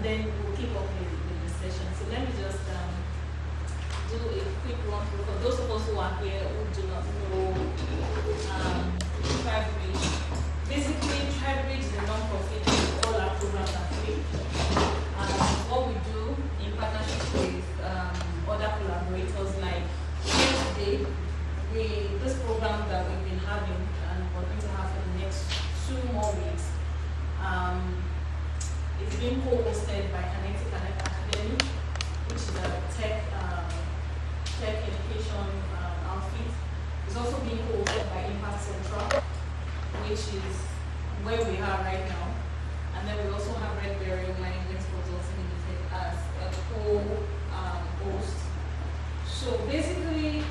then we'll kick off the session. So let me just do a quick run through for those of us who are here who do not know TribeReach. Basically, TribeReach is a non-profit. All our programs are free. What we do in partnership with other collaborators, like here today, this program that we've been having and we're going to have for the next 2 more weeks, it's being co-hosted by Akanbi, which is a tech education outfit. It's also being co-hosted by Impact Central, which is where we are right now. And then we also have Red Berry Management Consulting Limited as a co-host. So basically,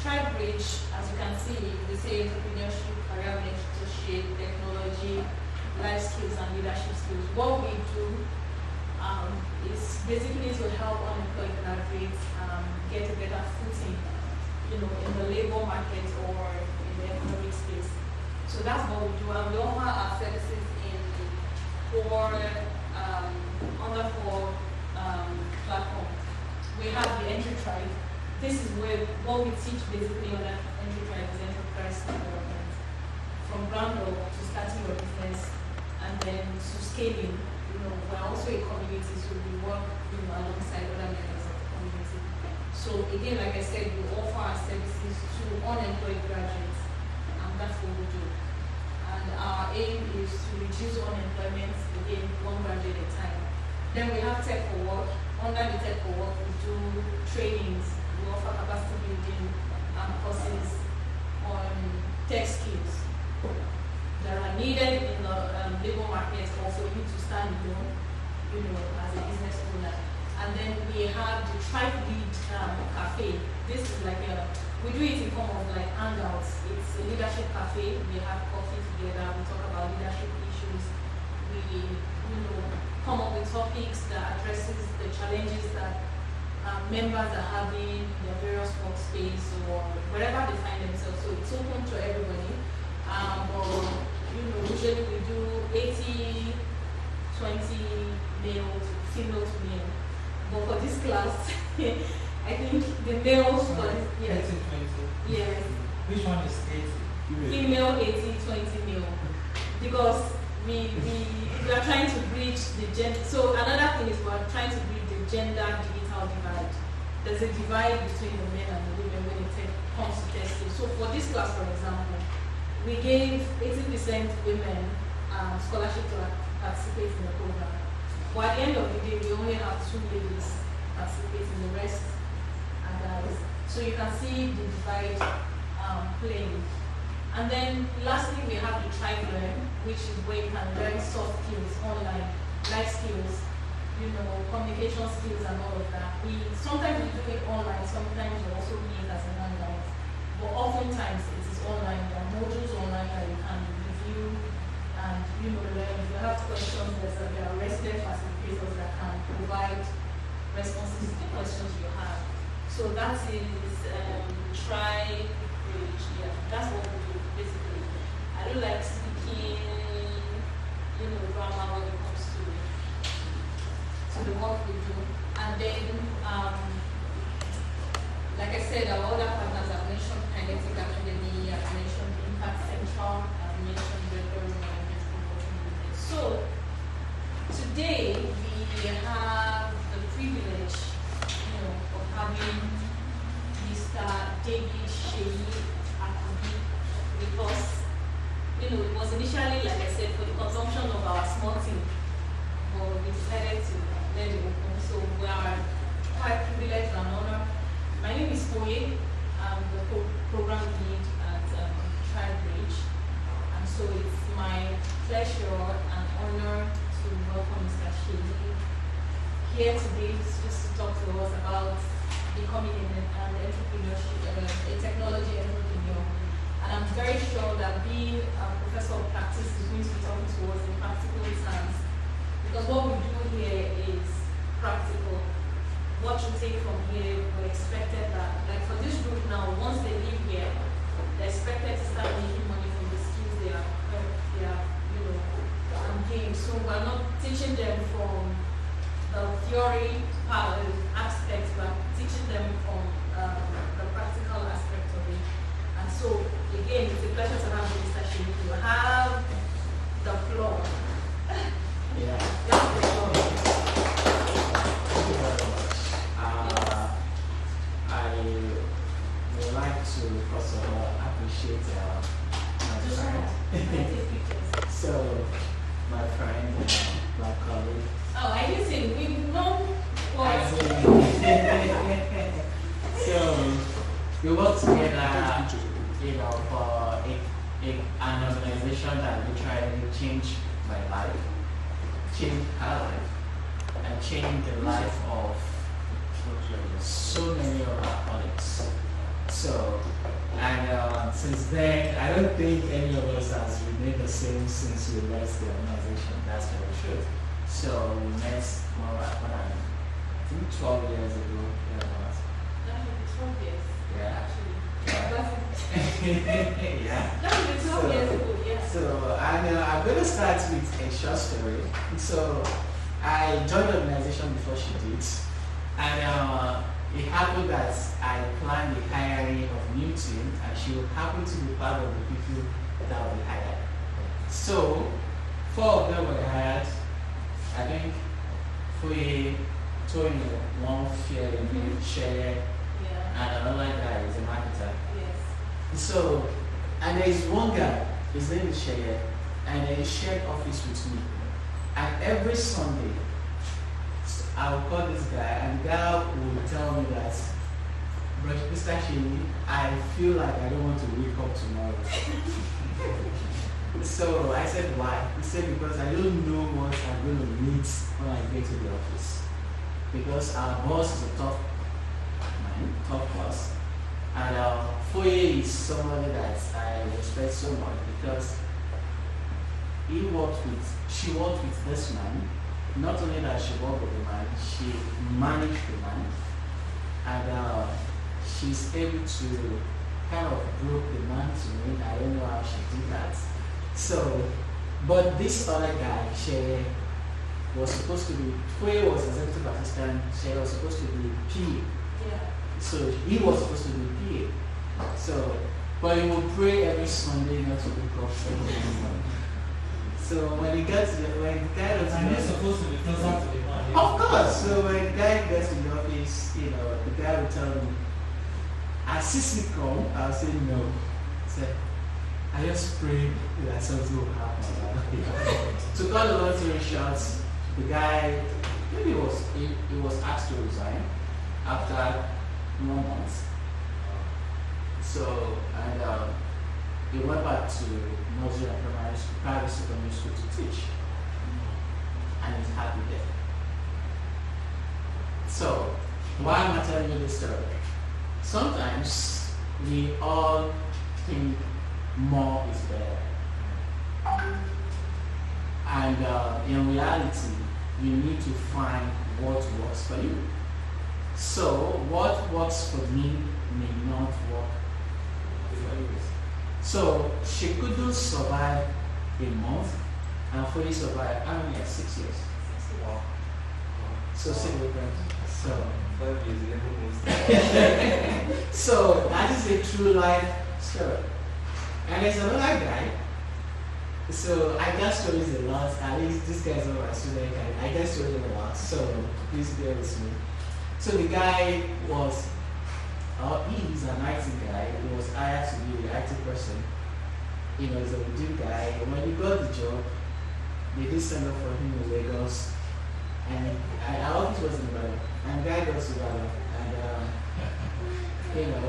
TribeReach, as you can see, we say entrepreneurship, career mentorship, technology, life skills, and leadership skills. What we do is basically to help unemployed graduates get a better footing, in the labor market or in the economic space. So that's what we do, and we offer our services in under 4 platforms. We have the Entry Tribe. This is where what we teach basically on that Entry Tribe is enterprise development, from ground up to starting your business and then to scaling. We're also a community, so we work alongside other members of the community. So again, like I said, we offer our services to unemployed graduates, and that's what we do. And our aim is to reduce unemployment, again, 1 graduate at a time. Then we have Tech for Work. Under the Tech for Work, we do trainings. We offer capacity building courses on tech skills that are needed in the labor market, or for you to stand alone, as a business owner. And then we have the Tribe Lead Cafe. This is like we do it in form of like hangouts. It's a leadership cafe. We have coffee together. We talk about leadership issues. We, come up with topics that addresses the challenges that members are having in their various workspace or wherever they find themselves. So it's open to everybody. Usually we do 80-20 male to female to male. But for this class, I think the males for this, yes. 80-20. Yes. Which one is 80? Female 80-20 male. Because we are trying to bridge the gender. So another thing is we are trying to bridge the gender digital divide. There's a divide between the men and the women when it comes to testing. So for this class, for example, we gave 80% women scholarship to participate in the program. But at the end of the day, we only have 2 ladies participating, the rest are guys. So you can see the divide playing. And then lastly, we have the Tribe Learn, which is where you can learn soft skills online, life skills, communication skills and all of that. Sometimes we do it online, sometimes we also meet as an hangout. But oftentimes it is online. There are modules online that you can review and learn. If you have questions, there are resident facilitators that can provide responses to the questions you have. So that is TribeReach. Yeah, that's what we do basically. I don't like speaking, grammar when it comes to the work we do. And then, like I said, our other partners I've mentioned Kinetic Academy, I've mentioned Impact Central, I've mentioned Red Berry Management Consulting Limited. So today we have the privilege, of having Mr. David Sevi Akanbi with us. It was initially, like I said, for the consumption of our small team, but we decided to let it open. So we are quite privileged and honored. My name is Koye. I'm the program lead at TribeReach. And so it's my pleasure and honor to welcome Mr. Sevi here today just to talk to us about becoming an entrepreneurship, a technology entrepreneur. And I'm very sure that being a professor of practice is going to be talking to us in practical terms. Because what we do here is practical. What you take from here, we're expected that, like for this group now, once they leave here, they're expected to start making money from the skills they are engaged. So we're not teaching them from the theory part aspect, but teaching them from the practical aspect of it. And so, again, it's a pleasure to have Mr. Sevi. You have the floor. Yeah. That's the floor. Thank you very much. I would like to first of all appreciate my Just friend. take pictures. So, my friend, my colleague. Oh, I didn't say we've known for So, we work together, for an organization that will try to change my life, change her life, and change the life of so many of our colleagues. So, and since then, I don't think any of us has remained the same since we left the organization. That's very true. So we met more than I think 12 years ago. Thereabouts. that would be 12 years. Yeah. Actually. Yeah. That would be 12 years ago, yeah. So I'm going to start with a short story. So I joined the organization before she did, and it happened that I planned the hiring of new team, and she would happen to be part of the people that we hired. So 4 of them were hired. I think we told one fair share, Yeah. and another guy is a marketer. Yes. So, and there is one guy, his name is Sheye, and he shared office with me. And every Sunday, I will call this guy, and the guy will tell me that, Mr. Sheye, I feel like I don't want to wake up tomorrow. So I said, why? He said, because I don't know what I'm going to meet when I get to the office. Because our boss is a tough man, tough boss. And Foye is somebody that I respect so much because she worked with this man. Not only that she worked with the man, she managed the man. And she's able to kind of broke the man to me. I don't know how she did that. So, but this other guy, she was supposed to be, Foye was executive assistant, she was supposed to be PA. Yeah. So he was supposed to be PA. So, but he would pray every Sunday not to wake up every morning. So when he gets to the, when the guy was And you're supposed to be closer to the man. of course. So when the guy gets to the office, the guy will tell me, I see come, I'll say no. Say, I just pray that something will happen. To cut the long story short, the guy maybe he was asked to resign after 1 month. So and he went back to nursery and primary school, private secondary school to teach. And he's happy there. So why am I telling you this story? Sometimes we all think more is better. And in reality, you need to find what works for you. So what works for me may not work for you. So she couldn't survive a month and fully survive, how many years? 6 years. Wow. So 6 years. So 5 years, 11 months. so that is a true life story. And there's another guy. So I get stories a lot. At least this guy's not my student. I get stories a lot. So please bear with me. So the guy was, he's an IT guy. He was hired to be an IT person. He's a good guy. When he got the job, they did send up for him in Lagos. And our office was in Ibadan. And the guy got to Ibadan. And,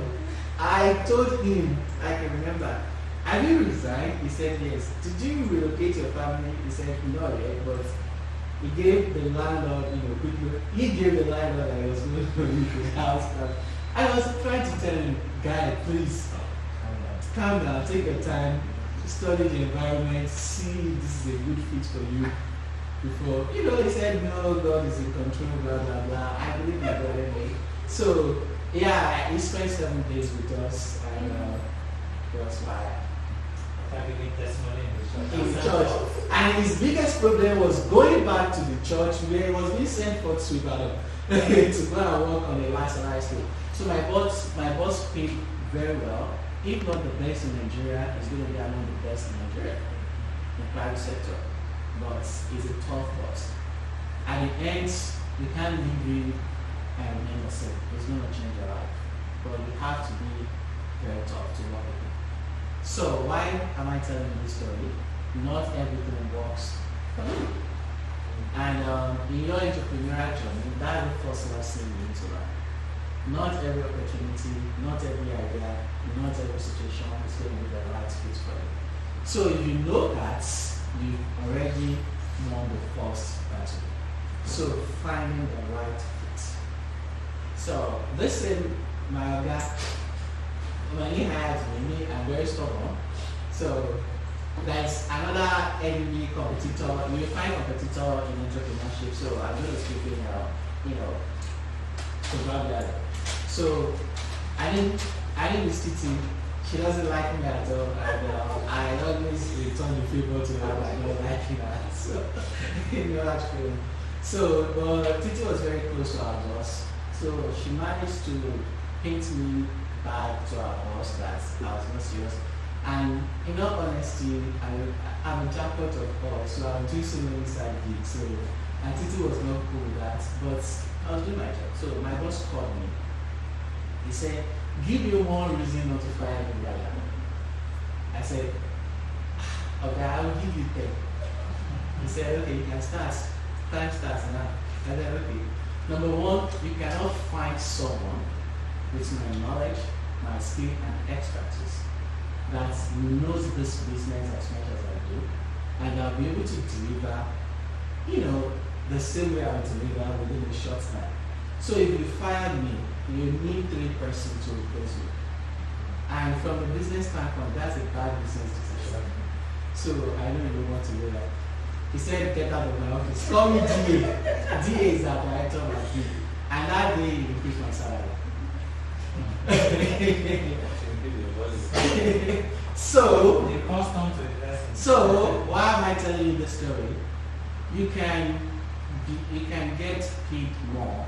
I told him, I can remember, have you resigned? He said yes. Did you relocate your family? He said no yet, but he gave the landlord, quickly. He gave the landlord that he was going to leave the house. I was trying to tell him, guy, please calm down, take your time, study the environment, see if this is a good fit for you. Before, he said no, God is in control, blah blah blah. I believe in God anyway. So yeah, he spent 7 days with us, and it was fire. giving testimony in in the the church. church. And his biggest problem was going back to the church where he was being sent for to Ibadan to go and work on the last high school. So my boss paid very well. If not the best in Nigeria, he's going to be among the best in Nigeria, in the private sector. But he's a tough boss. At the end, you can't leave him and remain the same. It's going to change your life. But you have to be very tough to work with him. So why am I telling you this story? Not everything works for you. And in your entrepreneurial journey, that's the first lesson you need to learn. Not every opportunity, not every idea, not every situation is going to be the right fit for you. So if you know that, you've already won the first battle. So finding the right fit. So this is my guy. When he hired me, I'm very stubborn. So there's another enemy competitor. You will find competitor in entrepreneurship. So I'm going to speak in, proverbially. So I didn't visit him. She doesn't like me at all, and I always return the favor to her by not liking her. So that feeling. So Titi was very close to our boss. So she managed to paint me back to our boss that I was not serious. And in all honesty, I'm a jackpot of all, so I'm doing so many side gigs. So and Titi was not cool with that, but I was doing my job. So my boss called me. He said, "Give you one reason not to fire me right now." I said, "Okay, I will give you 10." He said, "Okay, you can start. Time starts now." I said, "Okay. Number one, you cannot find someone with my knowledge, my skill, and expertise that knows this business as much as I do, and I'll be able to deliver, the same way I will deliver within a short time. So if you fire me, you need 3 persons to replace me. And from the business standpoint, that's a bad business decision. So I don't even want to do that." He said, "Get out of my office. Call me DA. DA is our director of my team." And that day he increased my salary. So why am I telling you this story? You can get paid more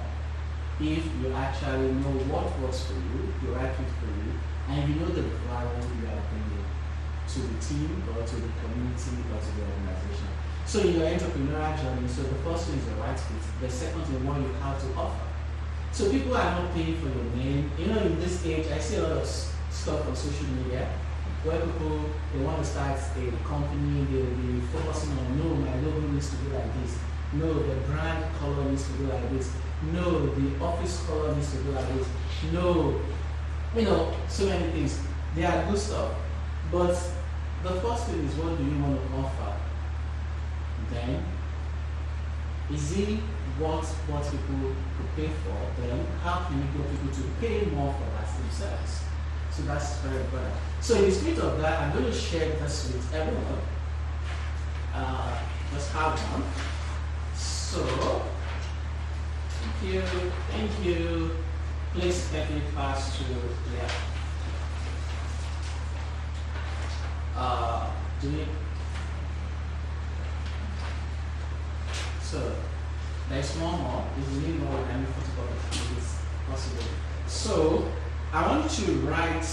if you actually know what works for you, the right fit for you, and you know the value you are bringing to the team or to the community or to the organization. So in your entrepreneurial journey, so the first one is the right fit. The second is what you have to offer. So people are not paying for your name. In this age, I see a lot of stuff on social media where people, they want to start a company, they'll be focusing on, no, my logo needs to be like this. No, the brand color needs to be like this. No, the office color needs to be like this. No, so many things. They are good stuff. But the first thing is, what do you want to offer? Then, is it what people could pay for? Then, how can you get people to pay more for that themselves? So that's very important. So in the spirit of that, I'm going to share this with everyone. Let's have one. So, thank you. Please let me pass to So there's one more. If you need more than photocopy, it is possible. So I want you to write.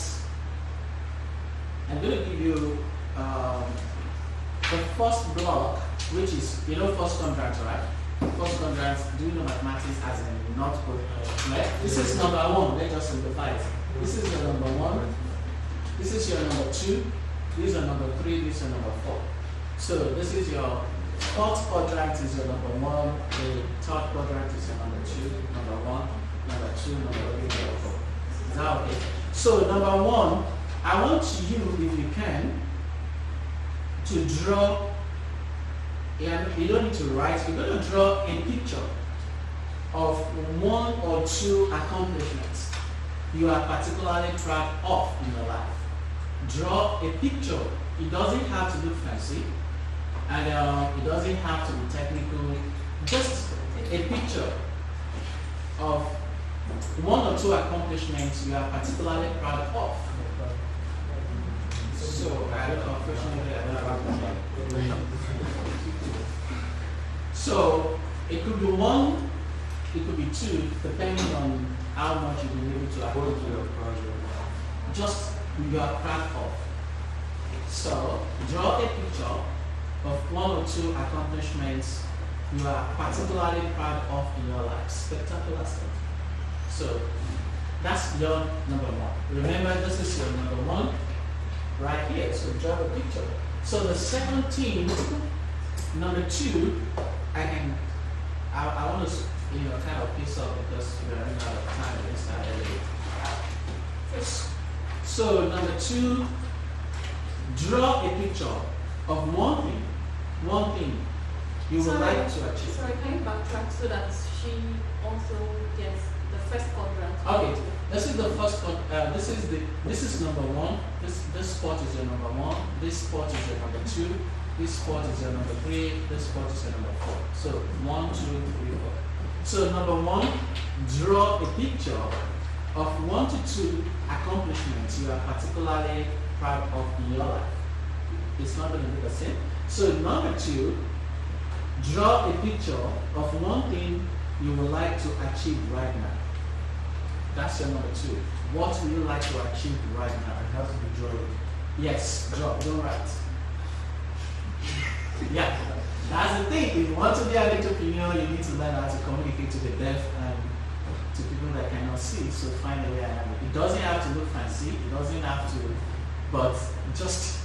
I'm going to give you the first block, which is first contract, right? First contract. Do you know mathematics as in not right? This is number 1. Let's just simplify it. This is your number 1. This is your number 2. This is your number 3. This is your number 4. So this is your fourth quadrant is your number 1. The third quadrant is your number 2. Number 1, number 2, number 3, number 4. Is that okay? So number 1, I want you, if you can, to draw. You don't need to write. You're going to draw a picture of 1 or 2 accomplishments you are particularly proud of in your life. Draw a picture. It doesn't have to look fancy, and it doesn't have to be technical. Just a picture of 1 or 2 accomplishments you are particularly proud of. So I don't know, unfortunately, I don't have it. So it could be one, it could be two, depending on how much you've been able to accomplish. Just you are proud of. So draw a picture of one or two accomplishments you are particularly proud of in your life. Spectacular stuff. So that's your number one. Remember, this is your number one right here. So draw a picture. So the 17, number two, I want to kind of piece up because we're running out of time and it's not early. So number two, draw a picture of one thing you would like to achieve. Sorry, can you backtrack so that she also gets the first quadrant? Okay, this is the first one. This is number one. This spot is your number one. This spot is your number two. This spot is your number three. This spot is your number four. So 1, 2, 3, 4. So number one, draw a picture of 1 to 2 accomplishments you are particularly proud of in your life. It's not going to be the same. So number two, draw a picture of one thing you would like to achieve right now. That's your number two. What would you like to achieve right now? It has to be drawing. Yes, draw. Don't write. Yeah, that's the thing. If you want to be an entrepreneur, you need to learn how to communicate to the deaf and to people that cannot see. So find a way around it. It doesn't have to look fancy. It doesn't have to, but just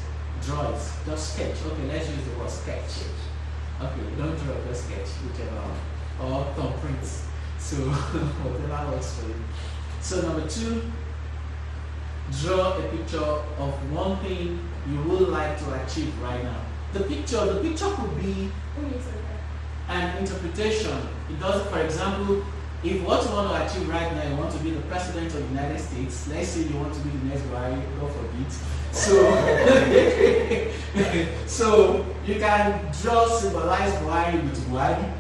draw it. Just sketch. Okay, let's use the word sketch. Okay, don't draw, just sketch, whichever one. Or thumbprint. So whatever works for you. So number two, draw a picture of one thing you would like to achieve right now. The picture could be an interpretation. It does, for example, if what you want to achieve right now, you want to be the president of the United States. Let's say you want to be the next Buhari, God forbid. So you can symbolize Buhari with Buhari,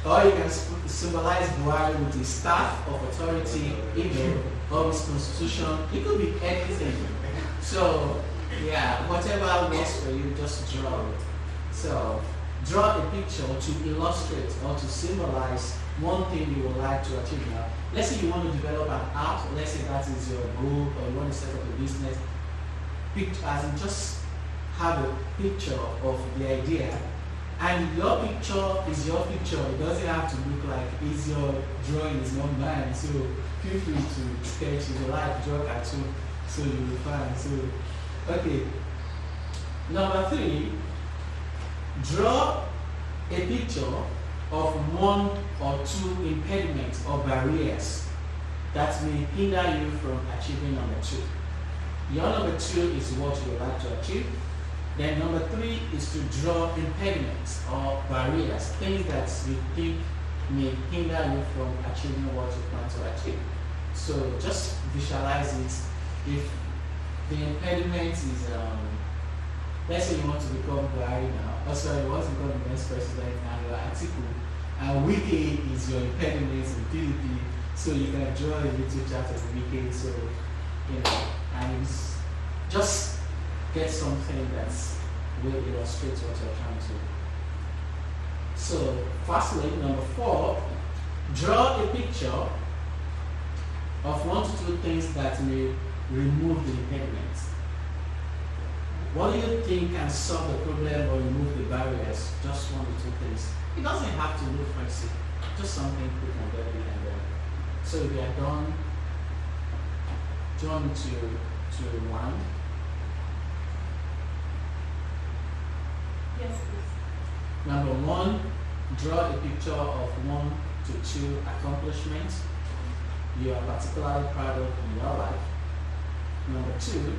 or you can symbolize Buhari with his staff of authority, or his constitution. It could be anything. So yeah, whatever works for you, just draw it. So draw a picture to illustrate or to symbolize one thing you would like to achieve now. Let's say you want to develop an app, let's say that is your goal, or you want to set up a business. As in just have a picture of the idea, and your picture is your picture. It doesn't have to look like it's your drawing, is not mine. So feel free to sketch if you like, draw a cartoon, so you'll be fine. So okay. Number three, draw a picture of 1 or 2 impediments or barriers that may hinder you from achieving number 2. Your number 2 is what you would like to achieve. Then number 3 is to draw impediments or barriers, things that you think may hinder you from achieving what you plan to achieve. So just visualize it. If the impediment is, let's say you want to become Buhari now, also you want to become the next president and your article, and Wiki is your impediment in PDP, so you can draw a little chart of Wiki, so and just get something that's will illustrate what you're trying to do. So firstly, number 4, draw a picture of 1 to 2 things that may remove the impediments. What do you think can solve the problem or remove the barriers? Just 1 to 2 things. It doesn't have to look fancy. Just something quick and dirty and then. So if you are done, join to 1. Yes, please. Number 1, draw a picture of 1 to 2 accomplishments you are particularly proud of in your life. Number 2,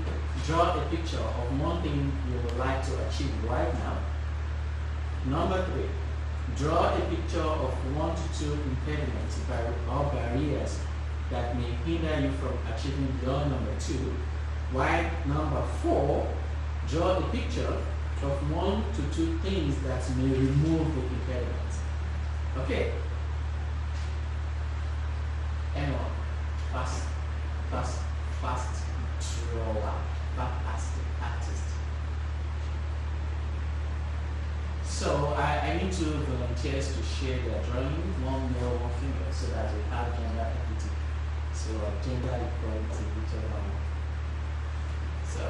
draw a picture of 1 thing you would like to achieve right now. Number 3, draw a picture of 1 to 2 impediments or barriers that may hinder you from achieving your number 2. While number 4, draw a picture of 1 to 2 things that may remove the impediments. Okay. Anyone? Fast. Drawer. Fantastic. 2 volunteers to share their drawing, one male, one female, so that we have gender equity. So gender equality, whichever one. So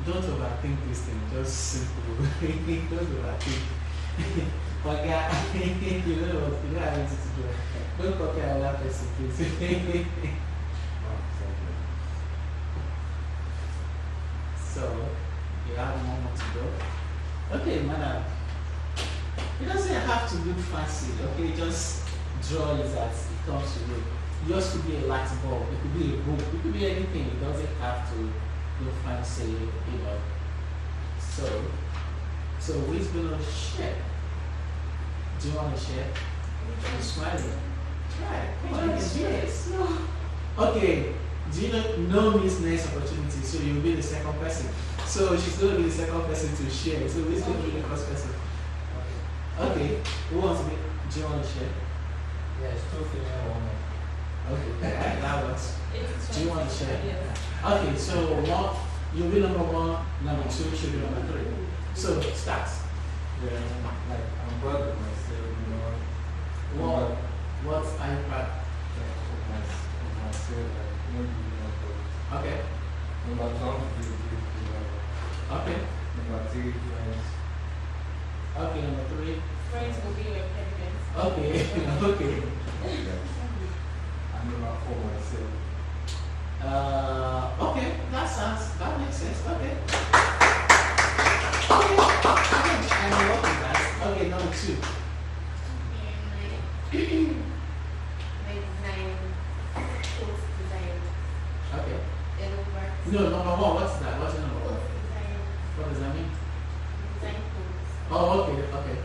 don't overthink this thing, just simple. Don't overthink. But yeah, you know what, you don't have anything to do. Don't copy another person, please. So you have 1 more to go. Okay, madam. It doesn't have to look fancy, okay? Just draw it as it comes to you. Yours could be a light bulb, it could be a book, it could be anything. It doesn't have to look fancy, you know. So who's gonna share? Do you want to share? You're smiling. Right. Come on, yes. No. Okay. Do you know no means next opportunity? So you'll be the second person. So she's going to be the second person to share. So who's going to be the first person? Okay. Who wants to be? Do you want to share? Yes, 2 female, 1 male. Okay. That works. Do you want to share? Yes. Okay. So you'll be number 1, number 2 should be number 3. So start. Yeah, like I'm proud of myself, you know. What are you proud? Myself, like maybe not. Okay. Number 2, Okay. number 3, friends. Okay. Number 3. Friends will be your preference. Okay. Okay. And number 4, myself. Okay, that makes sense. Okay. Okay. I'm working that. Okay, number 2. Okay. No, number 1. What's that? What's your number 1? What does that mean? Oh, okay, okay.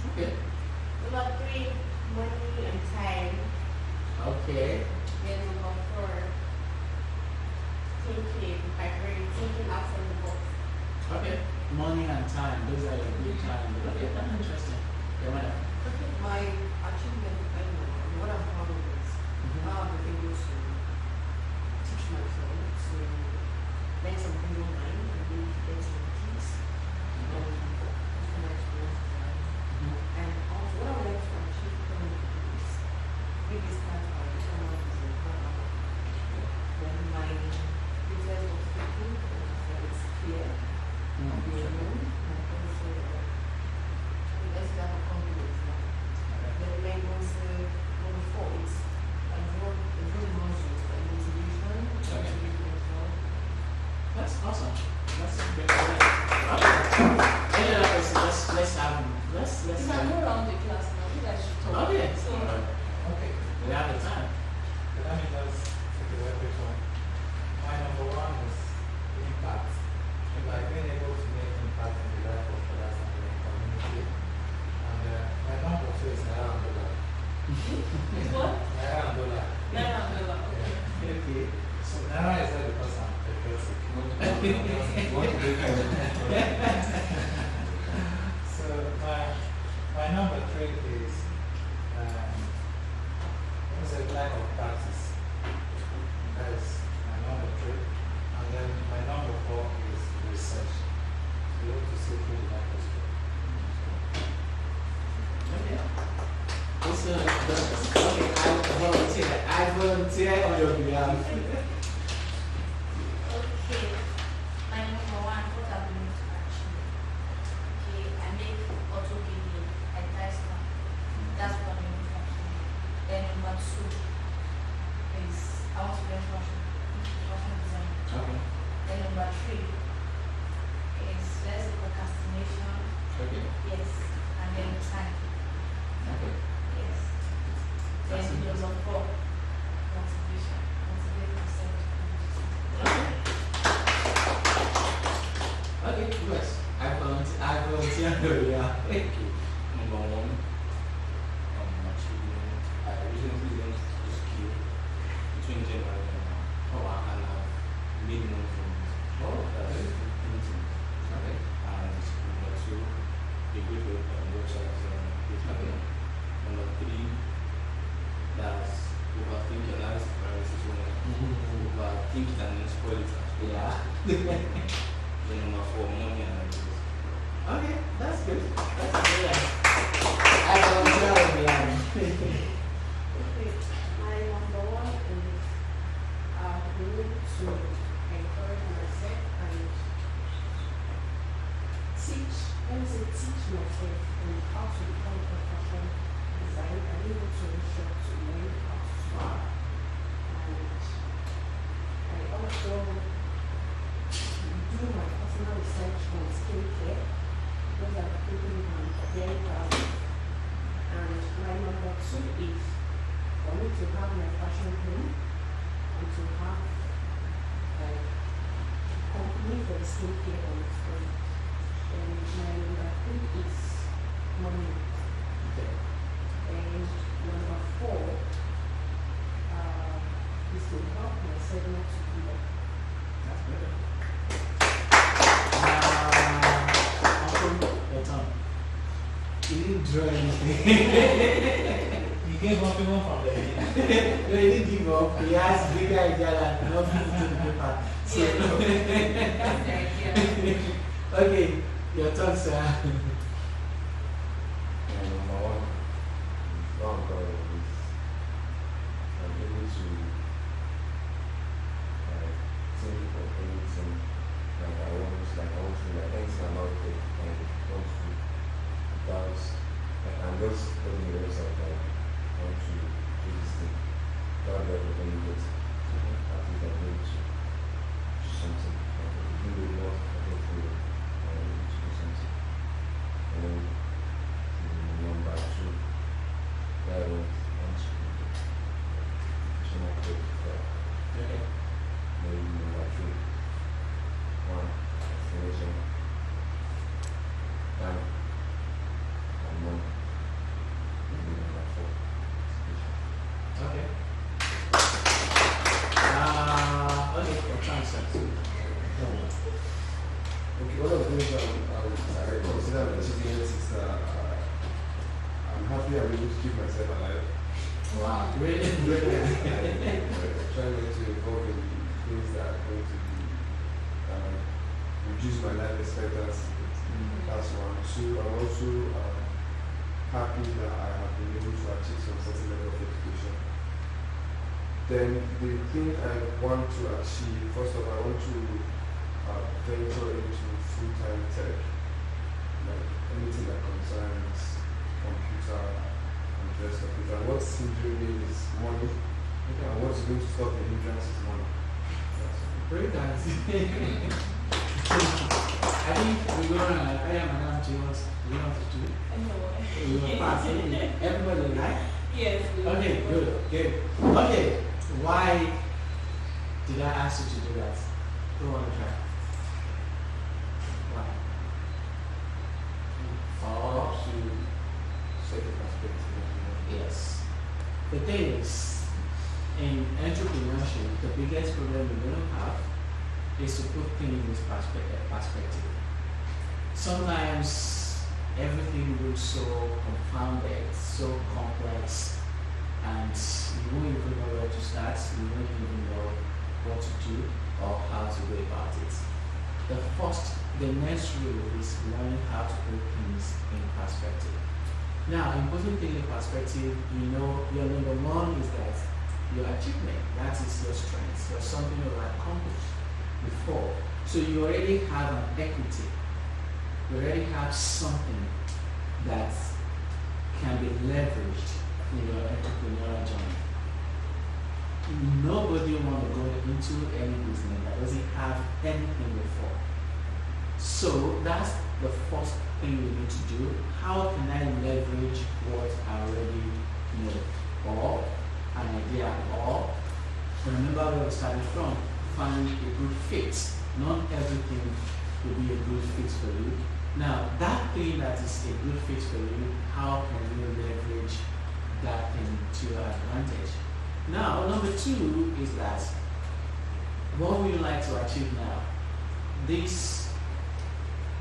Okay. Money and time. Okay. Then number 4, thinking outside the box. Okay. Money and time. Those are your good time. Okay, that's interesting. Yeah, madam. My achievement and what I'm proud of is I've been able to teach myself to learn something online and then get some keys and customer experience design. And also what I would like to achieve currently is maybe start by becoming a designer. Then my business of speaking that it's clear, be alone, and also let's have a confidence now. The main ones, number 4 is a draw muscles and motivation, motivation as well. That's awesome. That's a great idea. Okay. Any other person? Let's You can go around the class now. You guys should talk. Okay. So, Okay. We have the time. Let me just take a very quick one. My number 1 is impact. Like being able to make impact in the life of others and the community. And my number 2 is Naira and Dollar. it's what? Naira and Dollar. Naira and Dollar. Okay. Okay. So Naira is not because I'm patriotic. So my number 3 is what's a lack of practice. That is my number 3. And then my number 4 is research. So you have to see through the microscope. Okay. Okay, I volunteer on your behalf. Okay, my number 1, what I'm going to achieve. Okay, I make auto video, I test one. That's what I'm going to achieve. Then number 2 is I want to learn fashion design. Okay. Then number 3 is let's say procrastination. Okay. Yes, and then time. Okay. Yes. Then That's number interesting. 4, motivation. Motivate yourself. Okay, yes. I volunteer on your behalf. Thank you. Number 1, achievement. I recently learned a skill between January and now. Oh, wow. And I've made money from it. Oh, That's okay. anything. Okay. And number 2, a great website design. Okay. Number 3, that's overthink your life paralysis when you overthink it and then spoil it. Yeah. Then number 4, money and ideas. Okay, that's good. That's good. I volunteer on the line. Okay, my number one is we need to encourage myself and teach, let me say teach myself on how to become a fashion designer. I need to workshop to learn how to swap. And I also do my personal research on skincare. Those are the people I'm very proud of. And my number 2 is for me to have my fashion home and to have like company for the skincare on its own. And my number 3 is money. Okay. And number 4 is to help myself not to give up. That's better. Uncle, your turn. You didn't draw anything. You gave up even from the beginning. No, he didn't give up. He has bigger idea than nothing to the paper. So, That's the idea. okay, your turn, sir. And number 1, God is I'm able to think of anything like I want to, like anything about it, and want to, because like I'm just putting the rest of like I want to do this thing. God will really good. I think I'm able to do something. Like do the work I go through, I'm able to do something. And then number 2, that I want to do more quick. Okay. Maybe number 3, 1, explanation, time, and money. Maybe number 4, execution. Okay. Okay, your turn, sir. Okay, one of the things I consider achievement is I'm happy I'm able to keep myself alive. Wow, really? Trying not to involve in things that are going to be reduce my life expectancy. That's 1. 2, I'm also happy that I have been able to achieve some certain level of education. Then the thing I want to achieve, first of all, I want to venture into full-time tech, like anything that concerns computer and the rest of it. And what's hindering me is money, and what's going to stop the hindrance is money. Very nice. I think we're going to, I am Madam Jones, we want to do it. We will pass it. Everybody like? Yes. Okay, good, good. Okay, why did I ask you to do that? Who want to try? Why? Or to set a perspective. Yes. The thing is, in entrepreneurship, the biggest problem we're going to have is to put things in perspective. Sometimes everything looks so confounded, so complex, and you won't even know where to start, you won't even know what to do or how to go about it. The next rule is learning how to put things in perspective. Now, in putting things in perspective, you know, your number 1 is that your achievement, that is your strength, or something you have accomplished before. So you already have an equity. You already have something that can be leveraged in your entrepreneurial journey. Nobody wants to go into any business that doesn't have anything before. So that's the first thing we need to do. How can I leverage what I already know, or an idea, or remember where we started from? Find a good fit. Not everything will be a good fit for you. Now, that thing that is a good fit for you, how can you leverage that thing to your advantage? Now, number 2 is that what would you like to achieve now? These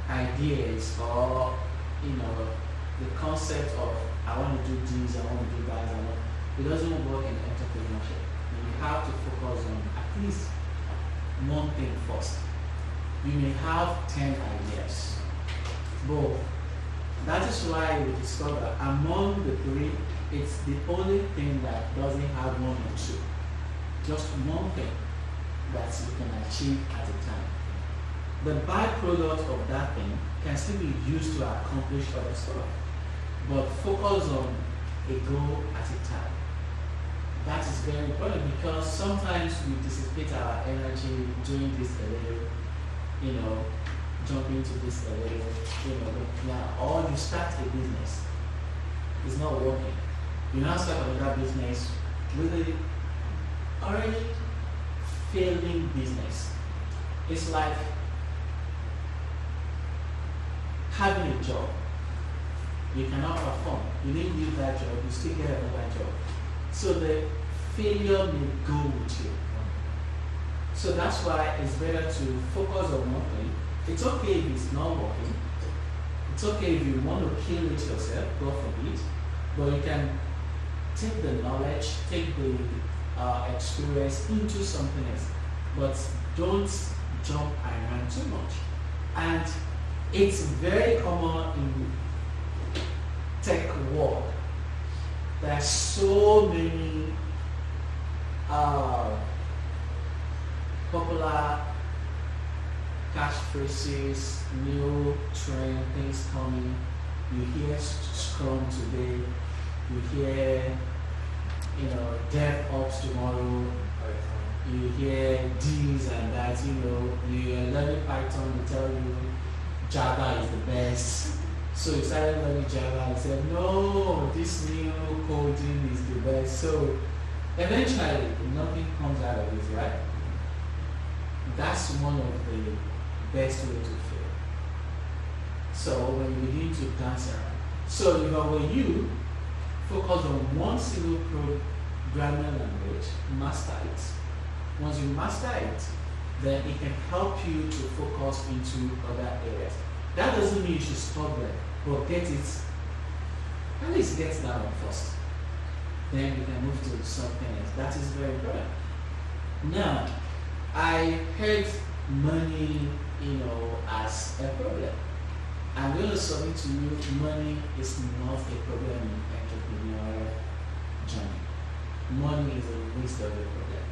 ideas, or the concept of I want to do this, I want to do that, it doesn't work in entrepreneurship. You have to focus on at least one thing first. You may have 10 ideas, but that is why we discover among the three, it's the only thing that doesn't have one or two. Just one thing that you can achieve at a time. The byproduct of that thing can still be used to accomplish other stuff, but focus on a goal at a time. That is very important because sometimes we dissipate our energy doing this a little, jumping to this a little, or you start a business, it's not working. You now start another business with a already failing business. It's like having a job. You cannot perform. You need to leave that job, you still get another job. So the failure may go with you. So that's why it's better to focus on one thing. It's okay if it's not working. It's okay if you want to kill it yourself, God forbid. But you can take the knowledge, take the experience into something else. But don't jump around too much. And it's very common in tech world. There are so many popular catchphrases, new trend things coming. You hear Scrum today, you hear, DevOps tomorrow, you hear this and that, you are learning Python, they tell you Java is the best. So you started learning Java and said, no, this new coding is the best. So eventually, nothing comes out of it, right? That's one of the best way to fail. So when you begin to dance around. So if I were you, focus on one single programming language, master it. Once you master it, then it can help you to focus into other areas. That doesn't mean you should stop there, but get it, at least get that one first. Then you can move to something else. That is very important. Now, I heard money, as a problem. I'm going to submit to you, money is not a problem in entrepreneurial journey. Money is a waste of a problem.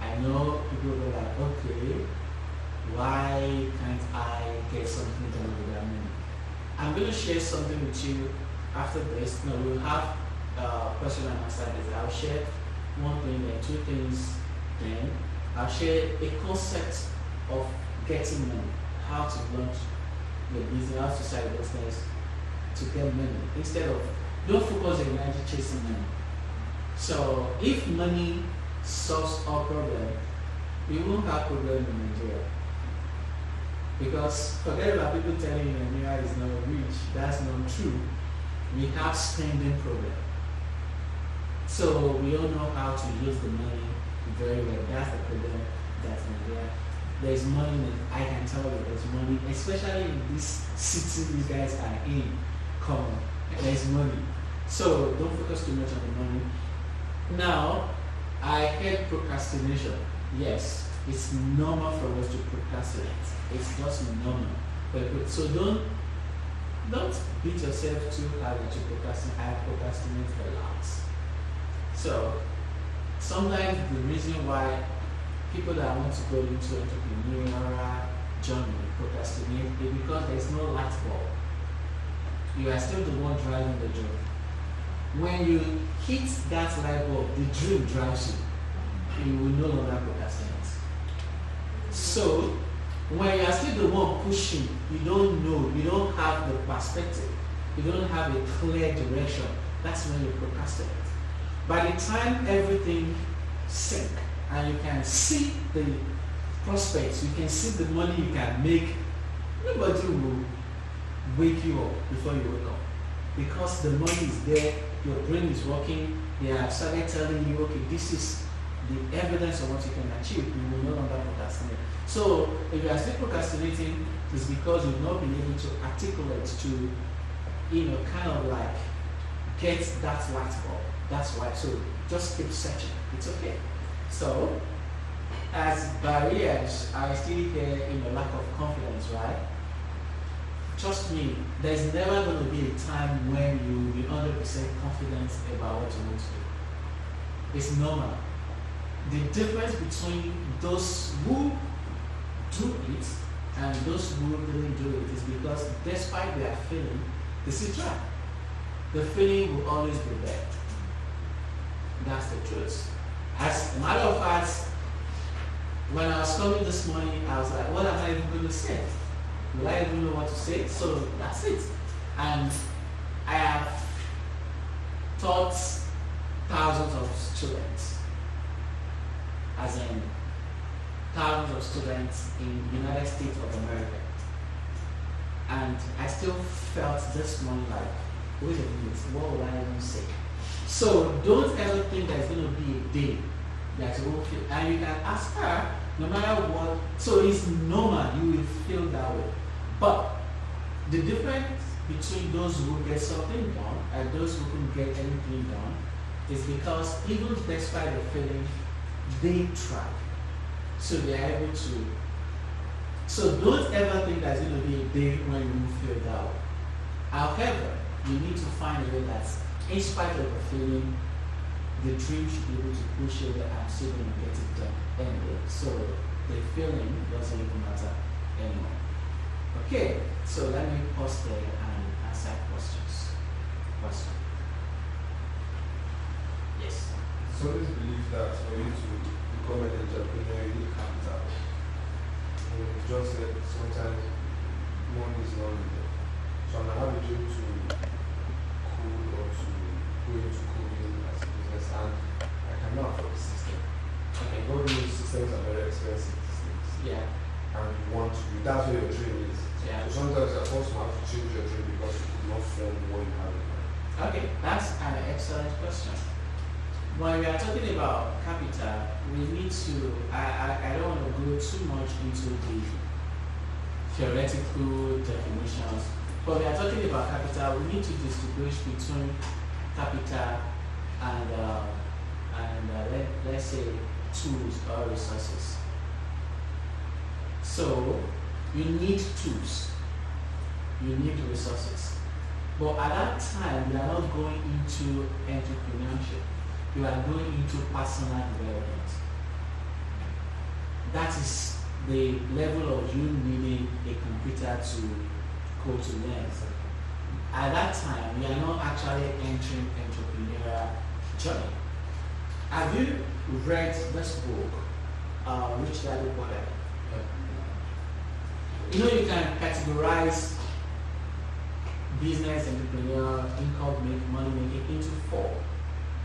I know people go like, okay, why can't I get something done with that money? I'm going to share something with you after this. No, we'll have question and answer this. I'll share one thing and two things. Then I'll share a concept of getting money, how to launch your business, how to start a business to get money. Instead of, don't focus your energy chasing money. So if money solves our problem, we won't have problem in Nigeria. Because forget about people telling you Nigeria is not rich. That's not true. We have spending problem. So we all know how to use the money very well. That's the problem that's Nigeria. There's money, I can tell you there's money, especially in this city you guys are in. Come on, there's money. So don't focus too much on the money. Now, I hate procrastination. Yes, it's normal for us to procrastinate. It's just normal. So don't beat yourself too hard that you procrastinate. I procrastinate a lot. So sometimes the reason why people that want to go into entrepreneurial journey procrastinate is because there's no light bulb. You are still the one driving the dream. When you hit that light bulb, the dream drives you. You will no longer procrastinate. So when you are still the one pushing, you don't know, you don't have the perspective, you don't have a clear direction. That's when you procrastinate. By the time everything sinks and you can see the prospects, you can see the money you can make, nobody will wake you up before you wake up. Because the money is there, your brain is working, they have started telling you, okay, this is the evidence of what you can achieve, you will no longer procrastinate. So if you are still procrastinating, it's because you've not been able to articulate to, kind of like get that light bulb. That's why. So just keep searching. It's okay. So as barriers, I still hear lack of confidence, right? Trust me, there's never going to be a time when you will be 100% confident about what you want to do. It's normal. The difference between those who do it and those who didn't do it is because despite their feeling, they still try. The feeling will always be there. That's the truth. As a matter of fact, when I was coming this morning, I was like, what am I even going to say? Will I even know what to say? So that's it. And I have taught thousands of students, as in thousands of students in the United States of America. And I still felt this morning like, wait a minute, what will I even say? So don't ever think there's going to be a day that you won't feel. And you can ask her, no matter what. So it's normal, you will feel that way. But the difference between those who get something done and those who couldn't get anything done is because even despite the feeling, they try. So they are able to. So don't ever think there's going to be a day when you feel that way. However, you need to find a way that, in spite of the feeling, the dream should be able to push you and still going to get it done anyway. So the feeling doesn't even matter anymore. Okay, so let me pause there and answer questions. Question. Yes. So always believe that for you to become an entrepreneur, you need capital. You just said sometimes money is not needed. So I'm having a dream to code or to go into coding as a business, and I cannot afford the system. Okay, God knows systems are very expensive these days. Yeah. And you want to do, that's where your dream is. Yeah. So sometimes you're forced to have to change your dream because you could not form what you have in mind. Okay, that's an excellent question. When we are talking about capital, we need to, I don't want to go too much into the theoretical definitions, but we are talking about capital, we need to distinguish between capital and let's say tools or resources. So you need tools, you need resources, but at that time you are not going into entrepreneurship, you are going into personal development. That is the level of you needing a computer to go to learn. At that time you are not actually entering entrepreneurial journey. Have you read this book, Rich Dad Poor Dad? You know, you can categorize business, entrepreneur, income, money making into four.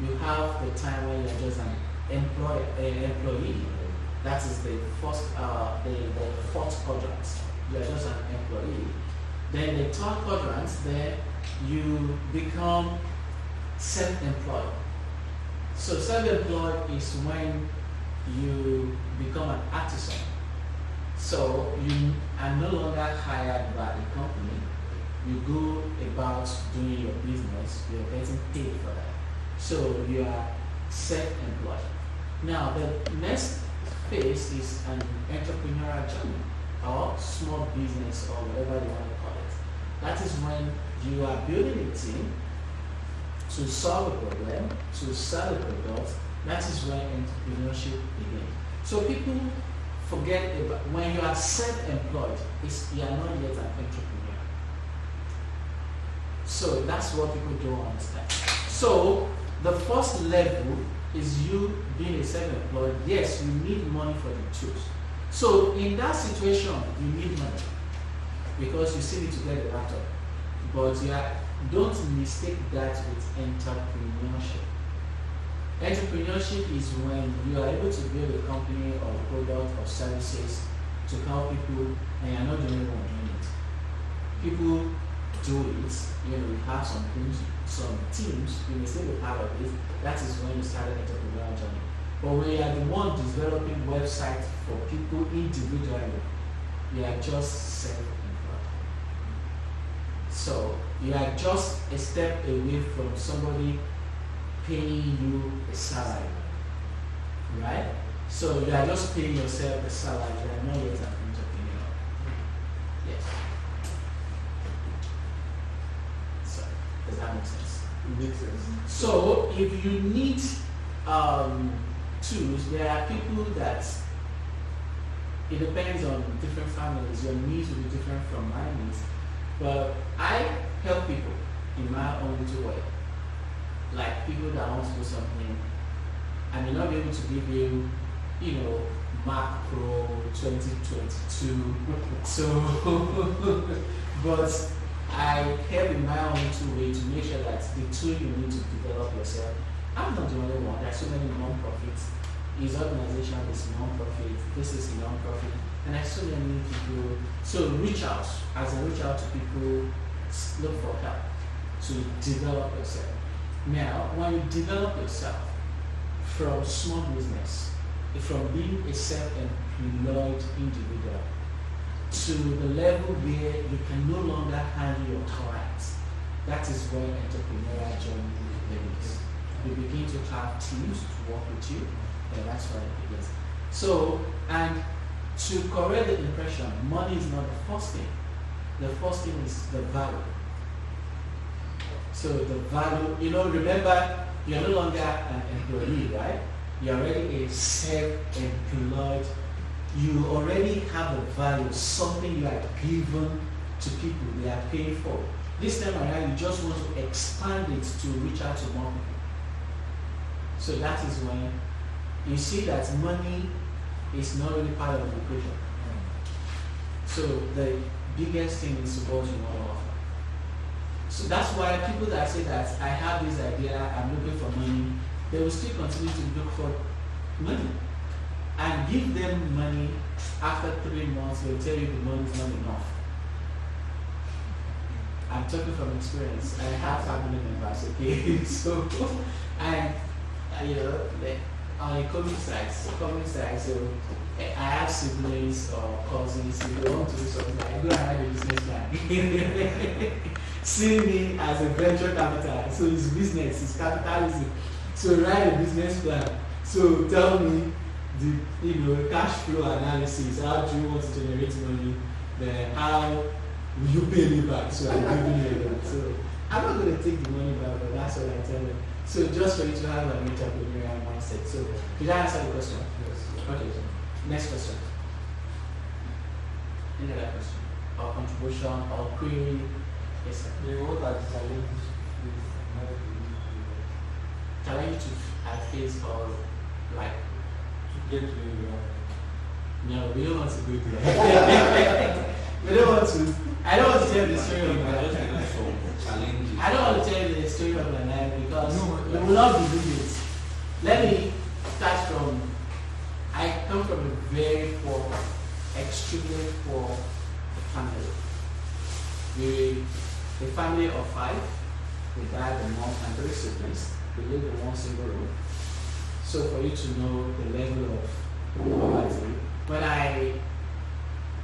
You have the time when you're just an employee. That is the first, the fourth quadrant. You're just an employee. Then the third quadrant, then you become self-employed. So self-employed is when you become an artisan. So you are no longer hired by a company. You go about doing your business, you're getting paid for that. So you are self-employed. Now the next phase is an entrepreneurial journey or small business or whatever you want to call it. That is when you are building a team to solve a problem, to sell a product. That is when entrepreneurship begins. So people forget about when you are self-employed, you are not yet an entrepreneur. So that's what people don't understand. So the first level is you being a self-employed. Yes, you need money for the tools. So in that situation, you need money because you still need to get a laptop. But don't mistake that with entrepreneurship. Entrepreneurship is when you are able to build a company or a product or services to help people, and you're not the only one doing it. People do it. You have some teams. You may still be part of it. That is when you start an entrepreneurial journey. But when you are the one developing websites for people individually, you are just self-employed. So you are just a step away from somebody paying you a salary, right? So you are just paying yourself a salary, you are not yet an entrepreneur. Yes. So, does that make sense? It makes sense. So if you need tools, there are people that it depends on different families. Your needs will be different from my needs. But I help people in my own little way. Like people that want to do something, I may not be able to give you, Mac Pro 2022. So, but I help in my own little way to make sure that the tool you need to develop yourself. I'm not the only one. There are so many non-profits. His organization is non-profit. This is non-profit, and there's so many people. So reach out. As I reach out to people, look for help to develop yourself. Now, when you develop yourself from small business, from being a self-employed individual, to the level where you can no longer handle your clients, that is where entrepreneurial journey begins. You begin to have teams to work with you, and that's where it begins. So, and to correct the impression, money is not the first thing. The first thing is the value. So the value, remember, you're no longer an employee, right? You're already a self-employed. You already have a value, something you are given to people, they are paying for. This time around, you just want to expand it to reach out to more people. So that is when you see that money is not really part of the equation. So the biggest thing is what you want to offer. So that's why people that say that I have this idea, I'm looking for money, they will still continue to look for money. And give them money, after 3 months, they'll tell you the money is not enough. I'm talking from experience. I have family members, okay? So, and on a common side, so I have siblings or cousins. If they want to do something, I go and write a business plan. See me as a venture capital, so it's business, it's capitalism. So write a business plan. So tell me the cash flow analysis. How do you want to generate money? Then how will you pay me back? So I'm giving you that. So I'm not going to take the money back, but that's what I tell them. So just for you to have an entrepreneurial mindset. So did I answer the question? Yes. Okay. Next question. Any other question? Or contribution or query? Yes, sir. What are the challenges with marketing Challenge to face or like to get to where you are? no, we don't want to go there. We don't want to. I don't want to tell the story of my life. Challenges. I don't want to tell the story of my life because it will not be doing it. Let me start from. I come from a very poor, extremely poor family. We a family of 5. We dad, a mom, and 3 siblings. We live in one single room. So for you to know the level of poverty, when I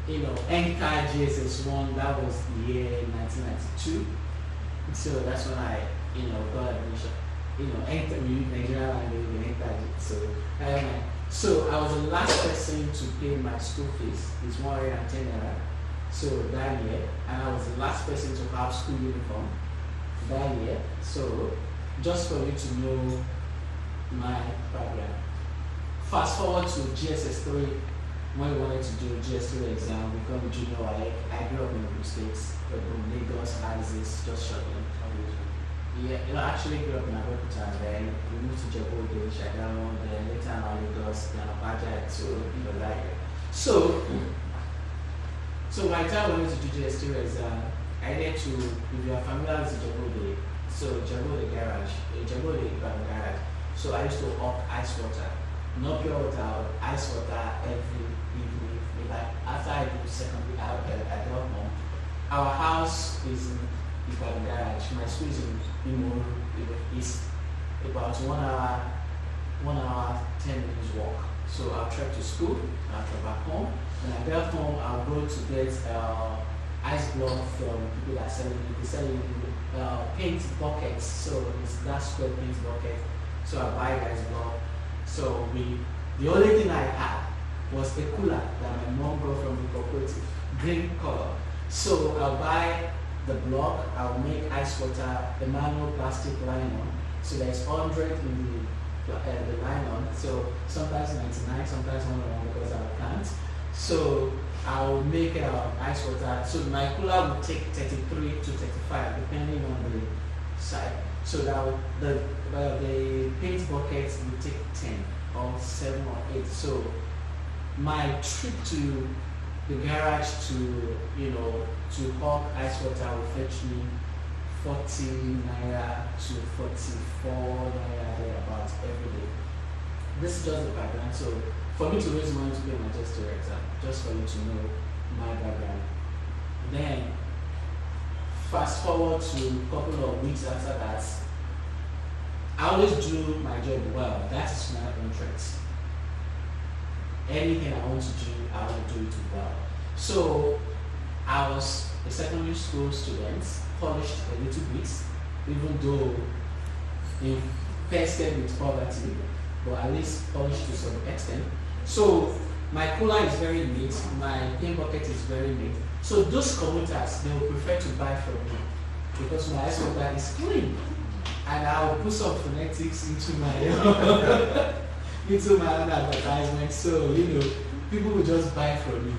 entered GSS1, that was the year 1992. So that's when I, got admission. Entered Nigeria language, we entered it. So I was the last person to pay my school fees. It's 110 naira. So that year, and I was the last person to have school uniform that year. So just for you to know my background. Fast forward to GSS3, when we wanted to do GS3 exam, become junior. I grew up in the States, but from Lagos, Isis, just shortly. Yeah, I actually grew up in Abeokuta, and then we moved to Jebode, Shagamu, then later on Lagos, then Abaja, so that year. So by the time I went to do GS3 exam, I needed to, if you are familiar with Jebode, so Jebode garage, Jebode garage. So I used to hawk ice water, not pure water, ice water every evening. After I do secondary, I got home. Our house is in Ibadan garage. My school is in Imo. It's about 1 hour, 10 minutes walk. So I'll trek to school, I'll trek back home. When I get home, I'll go to get ice block from people that are selling paint buckets. So it's that square paint bucket. So I buy ice block. So we The only thing I had was a cooler that my mom brought from the cooperative, green color. So I'll buy the block, I'll make ice water, the manual plastic nylon. So there's 100 in the nylon. So sometimes 99, sometimes 101 because I can't. So I'll make ice water. So my cooler will take 33 to 35 depending on the side. So that the paint buckets will take 10 or 7 or 8. So my trip to the garage to to hawk ice water will fetch me 40 naira to 44 naira thereabouts every day. This is just the background. So for me to raise money to pay my gesture exam, just for you to know my background. Then fast forward to a couple of weeks after that, I always do my job well. That is my interest. Anything I want to do, I want to do it well. So I was a secondary school student, polished a little bit, even though infested with poverty, but at least polished to some extent. So my cooler is very neat, my paint bucket is very neat. So those commuters, they will prefer to buy from me because my ice water is clean. And I will put some phonetics into my own advertisement. So, people will just buy from me.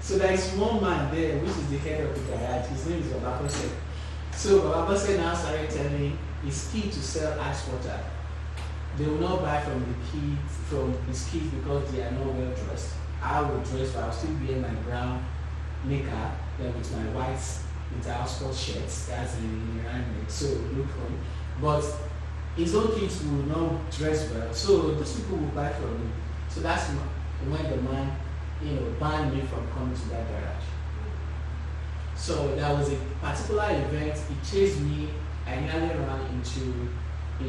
So there is one man there, which is the head of the garage. His name is Babakose. So Babakose now started telling me it's key to sell ice water. They will not buy from his kids because they are not well dressed. I will dress, but I'll still wear my brown knicker, then with my white entire sport shirts, that's in so look fun. But his own kids will not dress well, so those people will buy from me. So that's when the man, banned me from coming to that garage. So there was a particular event, he chased me, I nearly ran into, a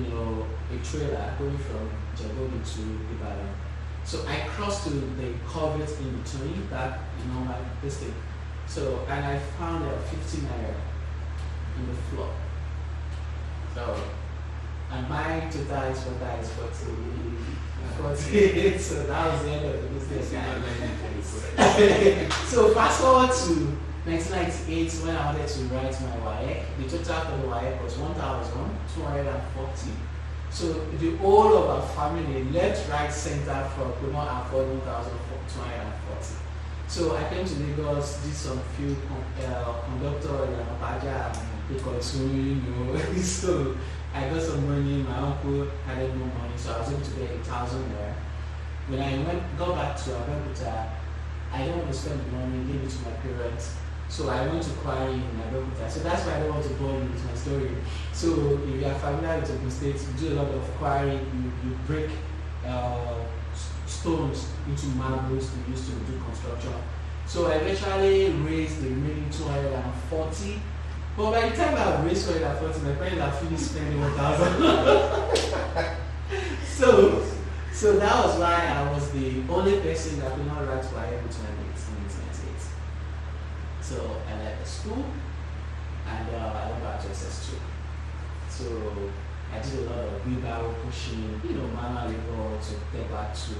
trailer going from Jagodi to Ibadan. So I crossed to the covert in between, that, my district. So, and I found 50 naira in the floor. So, and my total ice water is 48. So that was the end of the business. So fast forward to 1998 when I wanted to write my WAEC. The total for the WAEC was 1,240. So the whole of our family, left, right, center, could not afford 1,240. So I came to Lagos, did some few conductor in Abaja, so I got some money, my uncle had no money, so I was able to get 1,000 there. When I got back to Abeokuta, I didn't want to spend the money, gave it to my parents. So I went to quarry in Abeokuta. So that's why I don't want to bore you with my story. So if you are familiar with Ogun State, you do a lot of quarry, you break stones into marbles to use to do construction. So I eventually raised the remaining 240. But by the time I raised 240, my parents had finished spending 1,000. So that was why I was the only person that could not write YA between 1998. So I left the school and I went back to SS2. So I did a lot of wheelbarrow pushing, manual labor to get back to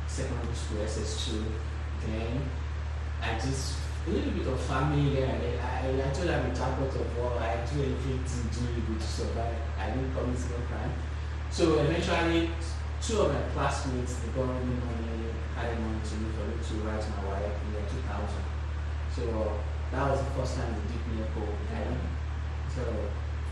secondary school, SS2. Then I just a little bit of family there. I told them a chapter of war. I do everything to survive. I didn't commit no crime. So eventually, two of my classmates, they borrowed me money, had money to me for me to write my wife in the year 2000. So that was the first time the deep nepo died. So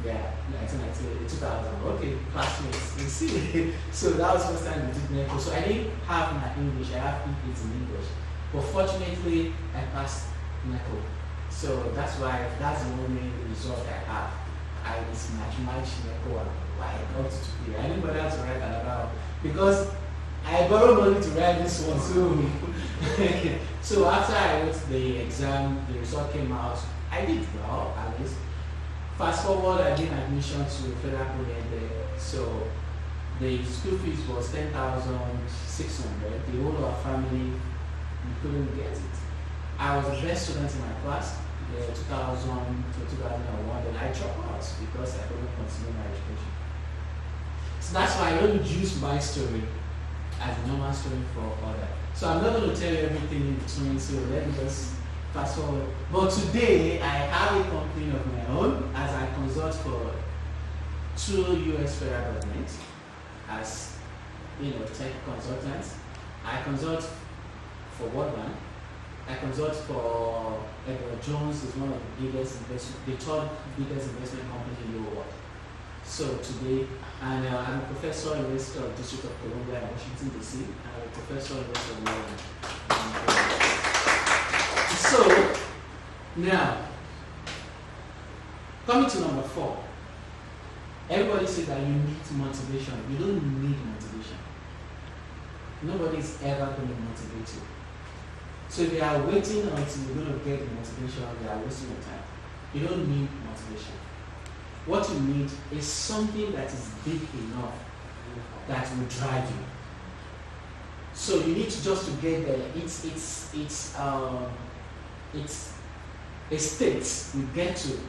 yeah, 1998, 2000. Okay, classmates, you see. So that was the first time the deep nepo. So I didn't have my English. I have English in English. But fortunately, I passed NECO. So that's the only result I have. I was match NECO and why I got to be. I didn't bother to write another one because I borrowed money to write this one too. So after I wrote the exam, the result came out. I did well, at least. Fast forward, I did admission to Federal College there. So the school fees was 10,600. The whole of our family, we couldn't get it. I was the best student in my class, 2000 to 2001, then I dropped out because I couldn't continue my education. So that's why I don't use my story as a normal story for other. So I'm not going to tell you everything in between, so let me just fast forward. But today, I have a company of my own as I consult for 2 US federal governments as tech consultants. I consult for World Bank. I consult for Edward Jones, is one of the third biggest investment company in the world. So today, and I'm a professor in the University of District of Columbia in Washington DC, and I'm a professor in the University of Maryland. So now, coming to number 4, everybody says that you need motivation. You don't need motivation. Nobody is ever going to motivate you. So if you are waiting until you're going to get the motivation, you are wasting your time. You don't need motivation. What you need is something that is big enough that will drive you. So you need to just to get there. It's a state you get to,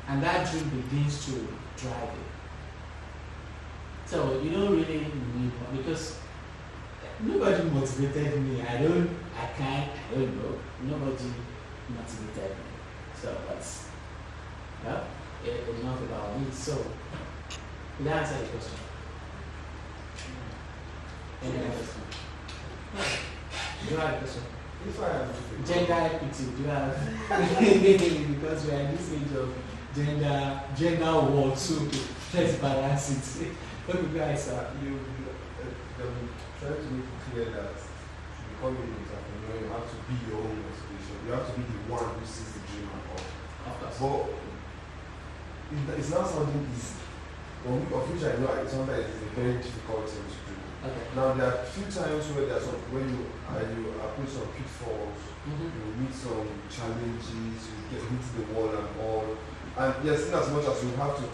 and that dream begins to drive you. So you don't really need one because nobody motivated me. I don't know. Nobody motivated me. So that's enough about me. So did I answer the question? Any other question? Do you have a question? If I am Gender equity, do you have because we are in this age of gender war, so let's balance it. What do you guys you try to make it clear that to become an entrepreneur, you have to be your own motivation. You have to be the one who sees the dream and all. But it's not something easy. Of which I know sometimes it's a very difficult thing to do. Okay. Now there are few times where when you approach some pitfalls, you meet some challenges, you get hit the wall and all. And yes, in as much as you have to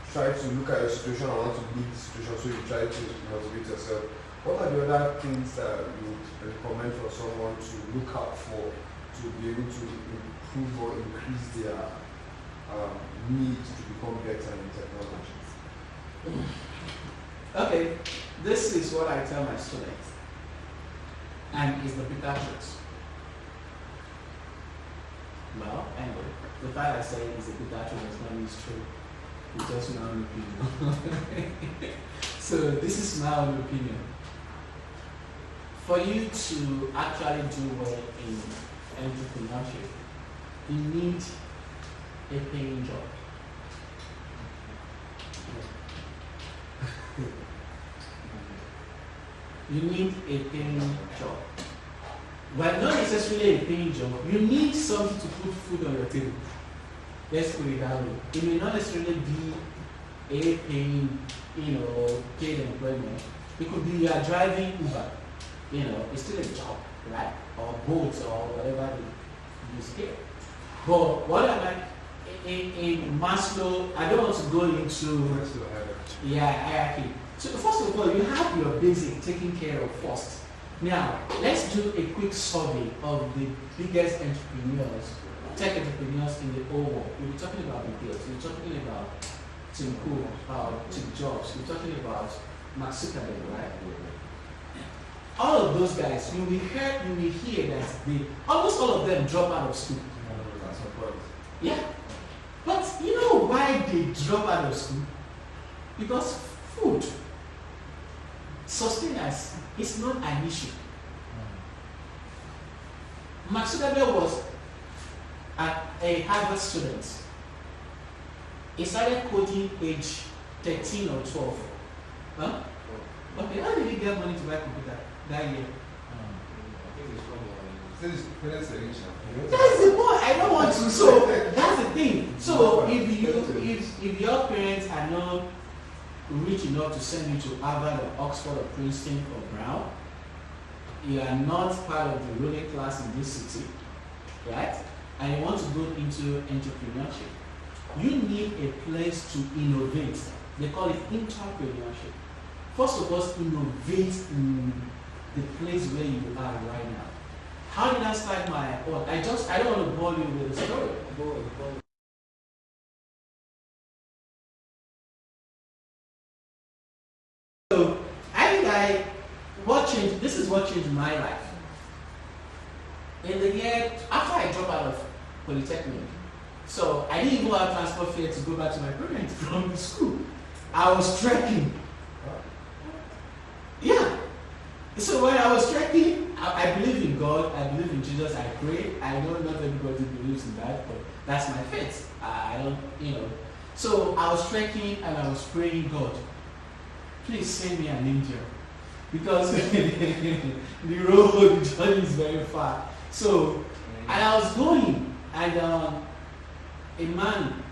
try to look at your situation and want to leave the situation, so you try to motivate yourself. What are the other things that you would recommend for someone to look out for to be able to improve or increase their need to become better in technology? Okay, this is what I tell my students, and it's the bitter truth. Well, anyway, the fact I say it's a bitter truth does not mean it's true. It's just my own opinion. So this is my own opinion. For you to actually do well in entrepreneurship, you need a paying job. You need a paying job. But not necessarily a paying job. You need something to put food on your table. Let's put it that way. It may not necessarily be a paying, paid employment. It could be you are driving Uber. It's still a job, right? Or boats or whatever you scale. But what am I? In Maslow, I don't want to go into hierarchy. So first of all, you have your basic taken care of first. Now, let's do a quick survey of the biggest entrepreneurs, tech entrepreneurs in the whole world. We'll be talking about Bill Gates, we're talking about Tim Cook, Tim Jobs, we're talking about Mark Zuckerberg, right? All of those guys, you will hear that almost all of them drop out of school. Yeah. But you know why they drop out of school? Because food, sustenance is not an issue. Mark Zuckerberg was a Harvard student. He started coding age 13 or 12. Huh? Okay, how did he get money to buy a computer that year? That's the point. I don't want to. So that's the thing. So if your parents are not rich enough to send you to Harvard or Oxford or Princeton or Brown, you are not part of the ruling class in this city, right? And you want to go into entrepreneurship, you need a place to innovate. They call it entrepreneurship. First of all, innovate in the place where you are right now. How did I start my work? I don't want to bore you with the story. So I think what changed? This is what changed my life. In the year after I dropped out of Polytechnic, so I didn't even have transport fare to go back to my parents from the school. I was trekking. Yeah. So when I was trekking, I believe in God, I believe in Jesus, I pray. I know not everybody believes in that, but that's my faith. I don't, So I was trekking and I was praying, God, please send me an angel. Because the road, the journey is very far. So, and I was going, and a man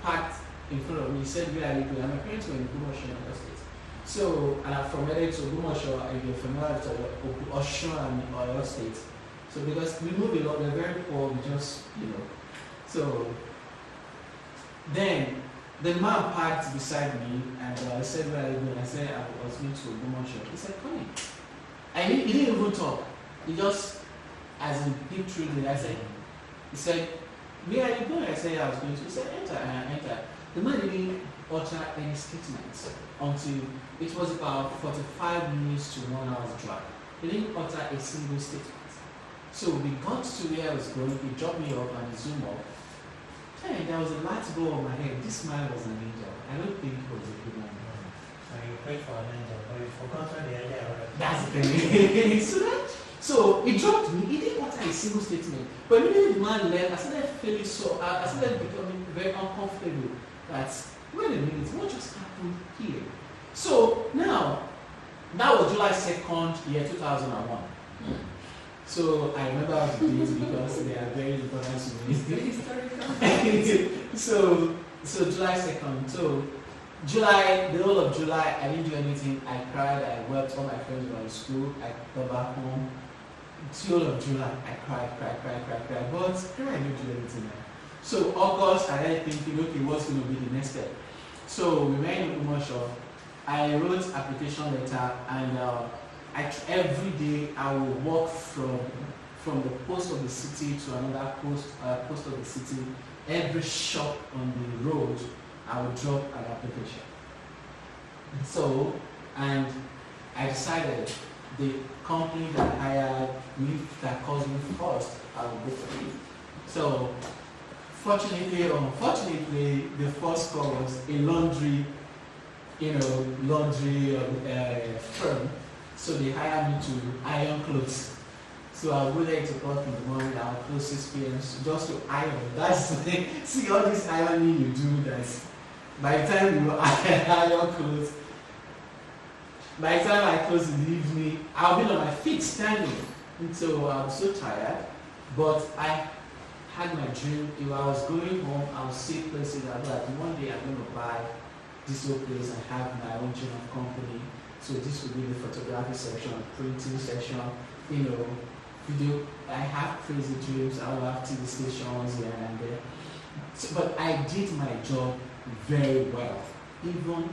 parked in front of me. He said, "Where are you going?" And my parents were in Oshun, Oyo State. So, and I'm from Ede to Ogumosho, if you're familiar with Oshun and Oyo State. So, because we move a lot, we're very poor, we just, So, then the man parked beside me, and I said, "Where are you going?" I said, "I was going to Ogumosho." He said, "Come in." And he didn't even talk. He just, as in deep through me, he said, "Where are you going?" I said, "I was going to." He said, "Enter," and I entered. The man didn't utter any statements until it was about 45 minutes to 1 hour's drive. He didn't utter a single statement. So we got to where I was going, he dropped me off and he zoomed up. Hey, there was a light go on my head. This man was an angel. I don't think he was a human. And you prayed for an angel, but you forgot the idea already. That's the thing. So he dropped me. He didn't utter a single statement. But immediately the man left, I started feeling I started becoming very uncomfortable. That, wait a minute, what just happened here? So now, that was July 2nd, year 2001. So I remember the dates because they are very important to me. so July 2nd. So the whole of July, I didn't do anything. I cried, I wept. All my friends were in school. I got back home. The whole of July, I cried. But I didn't do anything. So August, I started thinking, okay, what's going to be the next step? So we went in Ogumosho. I wrote application letter, and every day I would walk from the post of the city to another post of the city. Every shop on the road, I would drop an application. So, and I decided the company that hired me, that calls me first, I will go for it. So, fortunately or unfortunately, the first call was a laundry firm. So they hired me to iron clothes. So I'll go there to work in the morning, I'll close 6 p.m. just to iron. That's see all this ironing you do, that's by the time you iron clothes, by the time I close in the evening, I'll be on my feet standing. And so I'm so tired. But I had my dream. If I was going home, I would see places I was like, one day I'm going to buy this whole place and have my own gym of company. So this would be the photography section, printing section, video. I have crazy dreams. I will have TV stations here and there. So, but I did my job very well, even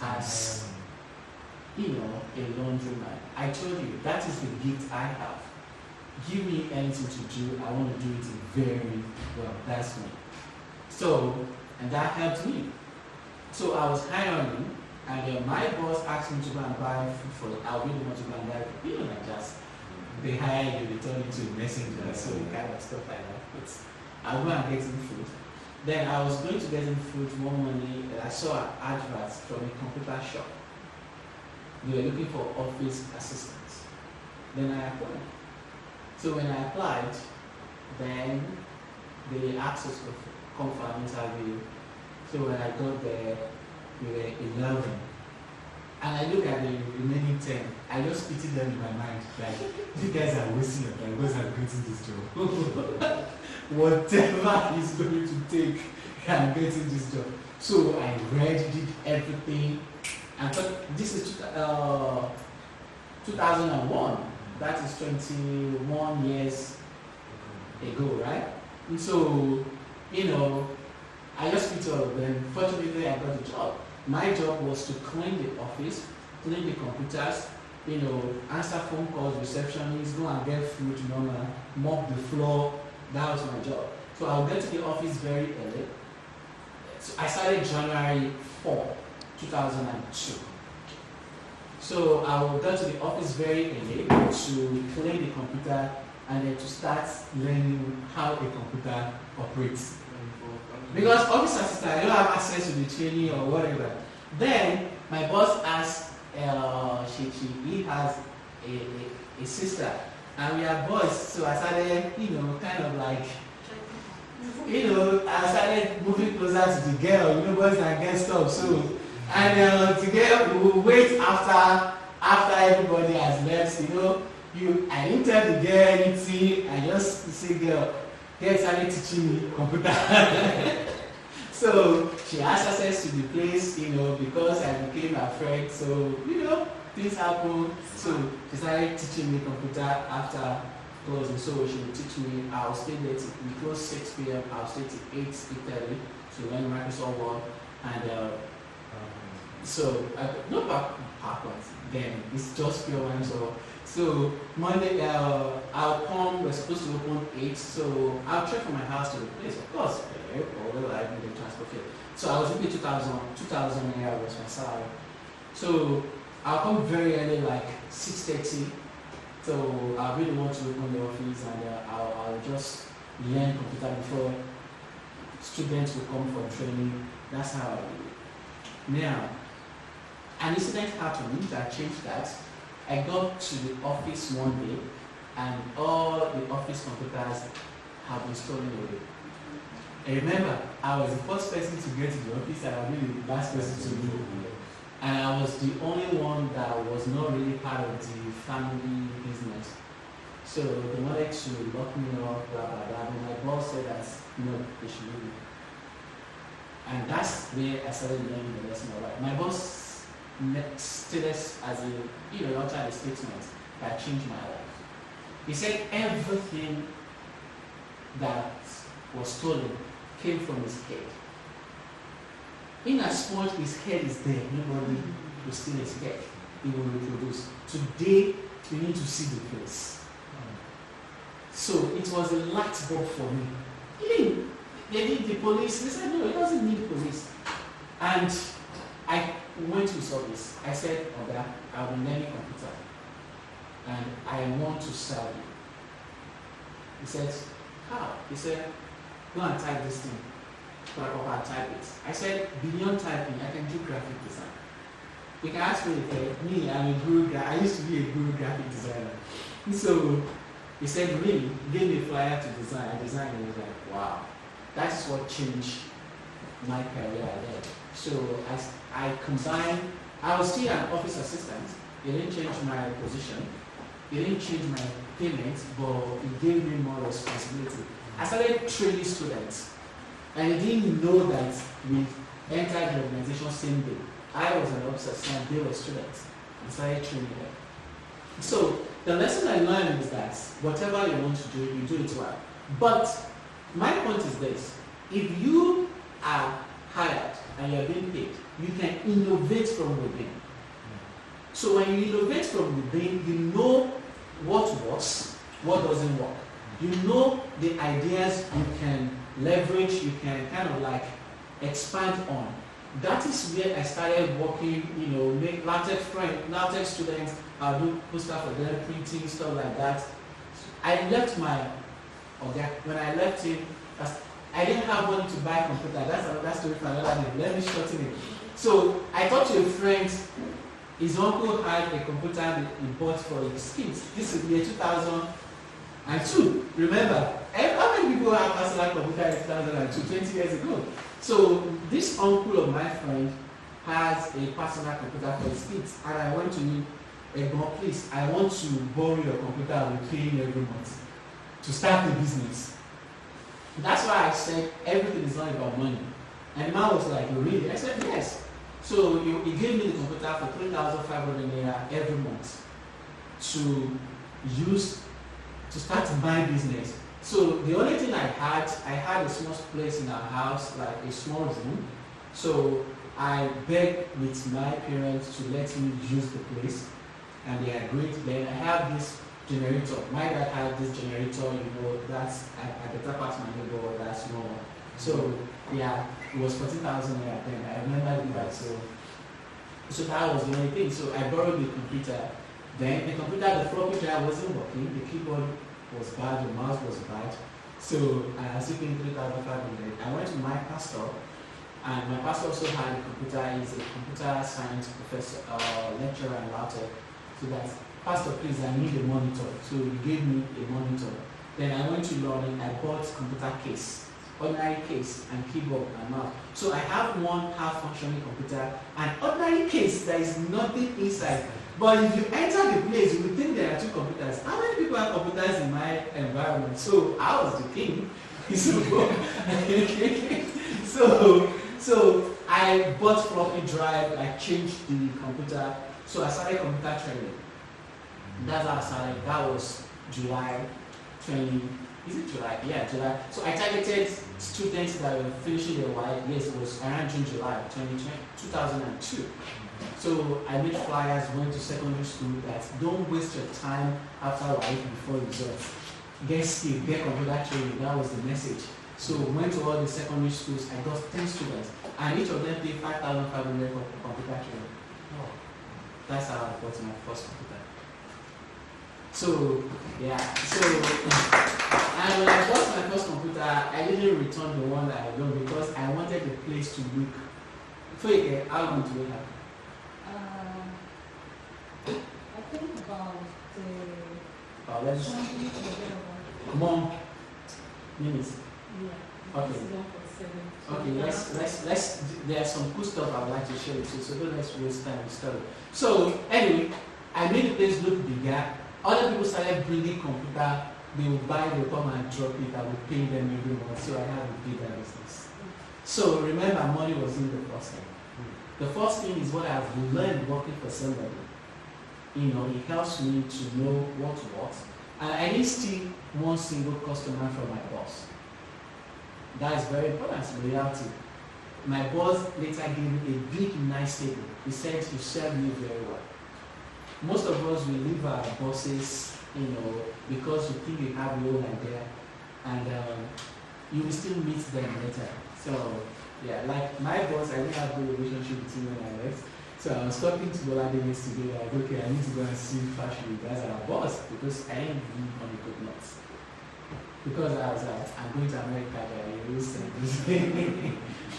as a laundryman. I told you that is the gift I have. Give me anything to do, I want to do it very well. That's me. So, and that helped me. So I was hiring, and my boss asked me to go and buy food for them. I really want to go and buy food. Like just they hire you, they turn you to a messenger, so kind of stuff like that. But I'll go and get him food. Then I was going to get him food one morning, and I saw an advert from a computer shop. They were looking for office assistants. Then I applied. So when I applied, then they asked us to come for an interview. So when I got there, we were 11. And I look at the remaining 10, I just pity them in my mind. Like, you guys are wasting your time because I'm getting this job. Whatever is going to take, I'm getting this job. So I read, did everything. And this is 2001. That is 21 years ago, right? And so, I just picked up, then fortunately I got the job. My job was to clean the office, clean the computers, answer phone calls, receptionists, go and get food, mop the floor. That was my job. So I'll get to the office very early. So I started January 4, 2002. So I will go to the office very early to clean the computer and then to start learning how a computer operates. Because office assistant, I don't have access to the training or whatever. Then my boss asked, he has a sister, and we are boys, so I started, kind of like, I started moving closer to the girl, boys and girls stuff. So, and together we will wait after everybody has left. I didn't tell the girl anything. I just say, girl started teaching me computer. So she has access to the place, because I became her friend. So things happen. So she started teaching me computer after closing. So she would teach me. I'll stay there till we close 6 p.m. I'll stay till 8:30 to learn Microsoft Word. And so no PowerPoint. Then it's just pure Microsoft. So Monday, I'll come. We're supposed to open 8. So I'll check from my house to the place, of course. Or I need the transport fare. So I was looking 2,000 naira was my salary. So I'll come very early, like 6:30. So I really want to open the office, and I'll just learn computer before students will come for training. That's how I do it. Now, an incident happened that changed that. I got to the office one day, and all the office computers have been stolen away. I remember I was the first person to get to the office, and I was really the last person to leave. And I was the only one that was not really part of the family business. So they wanted to lock me up, blah, blah, blah. And my boss said that, they should leave me. And that's where I started learning the lesson of life. My boss stated as a, outside a statement that changed my life. He said everything that was stolen came from his head. In as much his head is there, nobody will steal his head. He will reproduce. Today, you need to see the place. So it was a light bulb for me. Even they need the police. They said, no, it doesn't need police. And I went to service. I said, Oga, I'll be learning computer. And I want to serve you. He said, how? He said, go and type this thing. I'll type it. I said, beyond typing, I can do graphic design. You can ask me if me, I'm a guru. I used to be a guru graphic designer. So he said, really? He gave me a flyer to design. I designed it. I was like, wow. That is what changed my career there. So I combined, I was still an office assistant. It didn't change my position. It didn't change my payment, but it gave me more responsibility. I started training students. And I didn't know that we entered the organization same day. I was an officer assistant, they were students. I started training them. So the lesson I learned is that whatever you want to do, you do it well. But my point is this: if you are hired and you are being paid, you can innovate from within. So when you innovate from within, you know what works, what doesn't work. You know the ideas you can leverage, you can kind of like expand on. That is where I started working, make LaTeX students, I'll do poster for them, printing, stuff like that. I left when I left him, I didn't have money to buy a computer. That's another story for another day. Let me shorten it. So I talked to a friend, his uncle had a computer that he bought for his kids. This is the year 2002. Remember, how many people have personal computer in 2002, 20 years ago? So this uncle of my friend has a personal computer for his kids, and I went to him, please, I want to borrow your computer and be paying every month to start the business. That's why I said everything is not about money. And the man was like, you really? I said, yes. So he gave me the computer for 3,500 naira every month to use to start my business. So the only thing I had a small place in our house, like a small room. So I begged with my parents to let me use the place, and they agreed. Then I have this generator. My dad had this generator, that's at the top of my neighbor, that's small. So yeah, it was 40,000 naira then. I remember it. So So that was the only thing. So I borrowed the computer. Then the computer, the floppy drive wasn't working, the keyboard was bad, the mouse was bad. So I was paying 3,500. I went to my pastor, and my pastor also had a computer. He's a computer science professor, lecturer in Lautech. So that's, Pastor, please, I need a monitor. So he gave me a monitor. Then I went to learning, I bought computer case, ordinary case, and keyboard and mouse. So I have one half-functioning computer, an ordinary case, there is nothing inside. But if you enter the place, you would think there are two computers. How many people have computers in my environment? So I was the king. So I bought floppy drive, I changed the computer. So I started computer training. That's how I started. That was July 20. Is it July? Yeah, July. So I targeted students that were finishing their Y. Yes, it was around June, July 2002. So I made flyers, went to secondary school that don't waste your time after life before results. Get skill, get computer training. That was the message. So went to all the secondary schools. I got 10 students, and each of them paid 5,500 for computer training. Oh, that's how I got my first computer. So yeah, and when I got my first computer, I didn't return the one that I got because I wanted the place to look. How long do you have? I think about Let's come on, minutes. yeah. Okay. This is one for 7. Okay, let's. There's some cool stuff I'd like to share with you, so don't let's waste time with story. So anyway, I made the place look bigger. Other people started bringing computer. They would buy, they would come and drop it. I would pay them every month, so I had a bigger business. So remember, money was in the first thing. The first thing is what I've learned working for somebody. You know, it helps me to know what works. And I didn't steal one single customer from my boss. That is very important in reality. My boss later gave me a big, nice table. He said, "You served me very well." Most of us will leave our bosses, you know, because we think we have a role idea, and you will still meet them later. So, yeah, like my boss, I didn't have a good relationship with him when I left. So I was talking to Bolade yesterday, like, okay, I need to go and see Fashion as our boss because I didn't really want to good nuts. Because I was like, I'm going to America, I used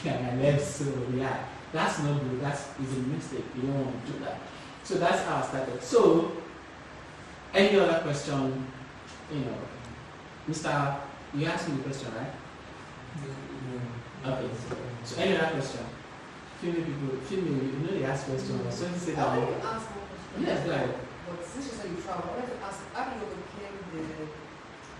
and I left, so yeah, that's not good, that's a mistake, you don't want to do that. So that's how I started. So, any other question, you know, Mr. You asked me the question, right? Okay, so any other question? Female people, you know they ask questions. So you say I that. wanted to ask one question. Yes, go ahead. But since you said you travel, I wanted to ask, how do you overcome the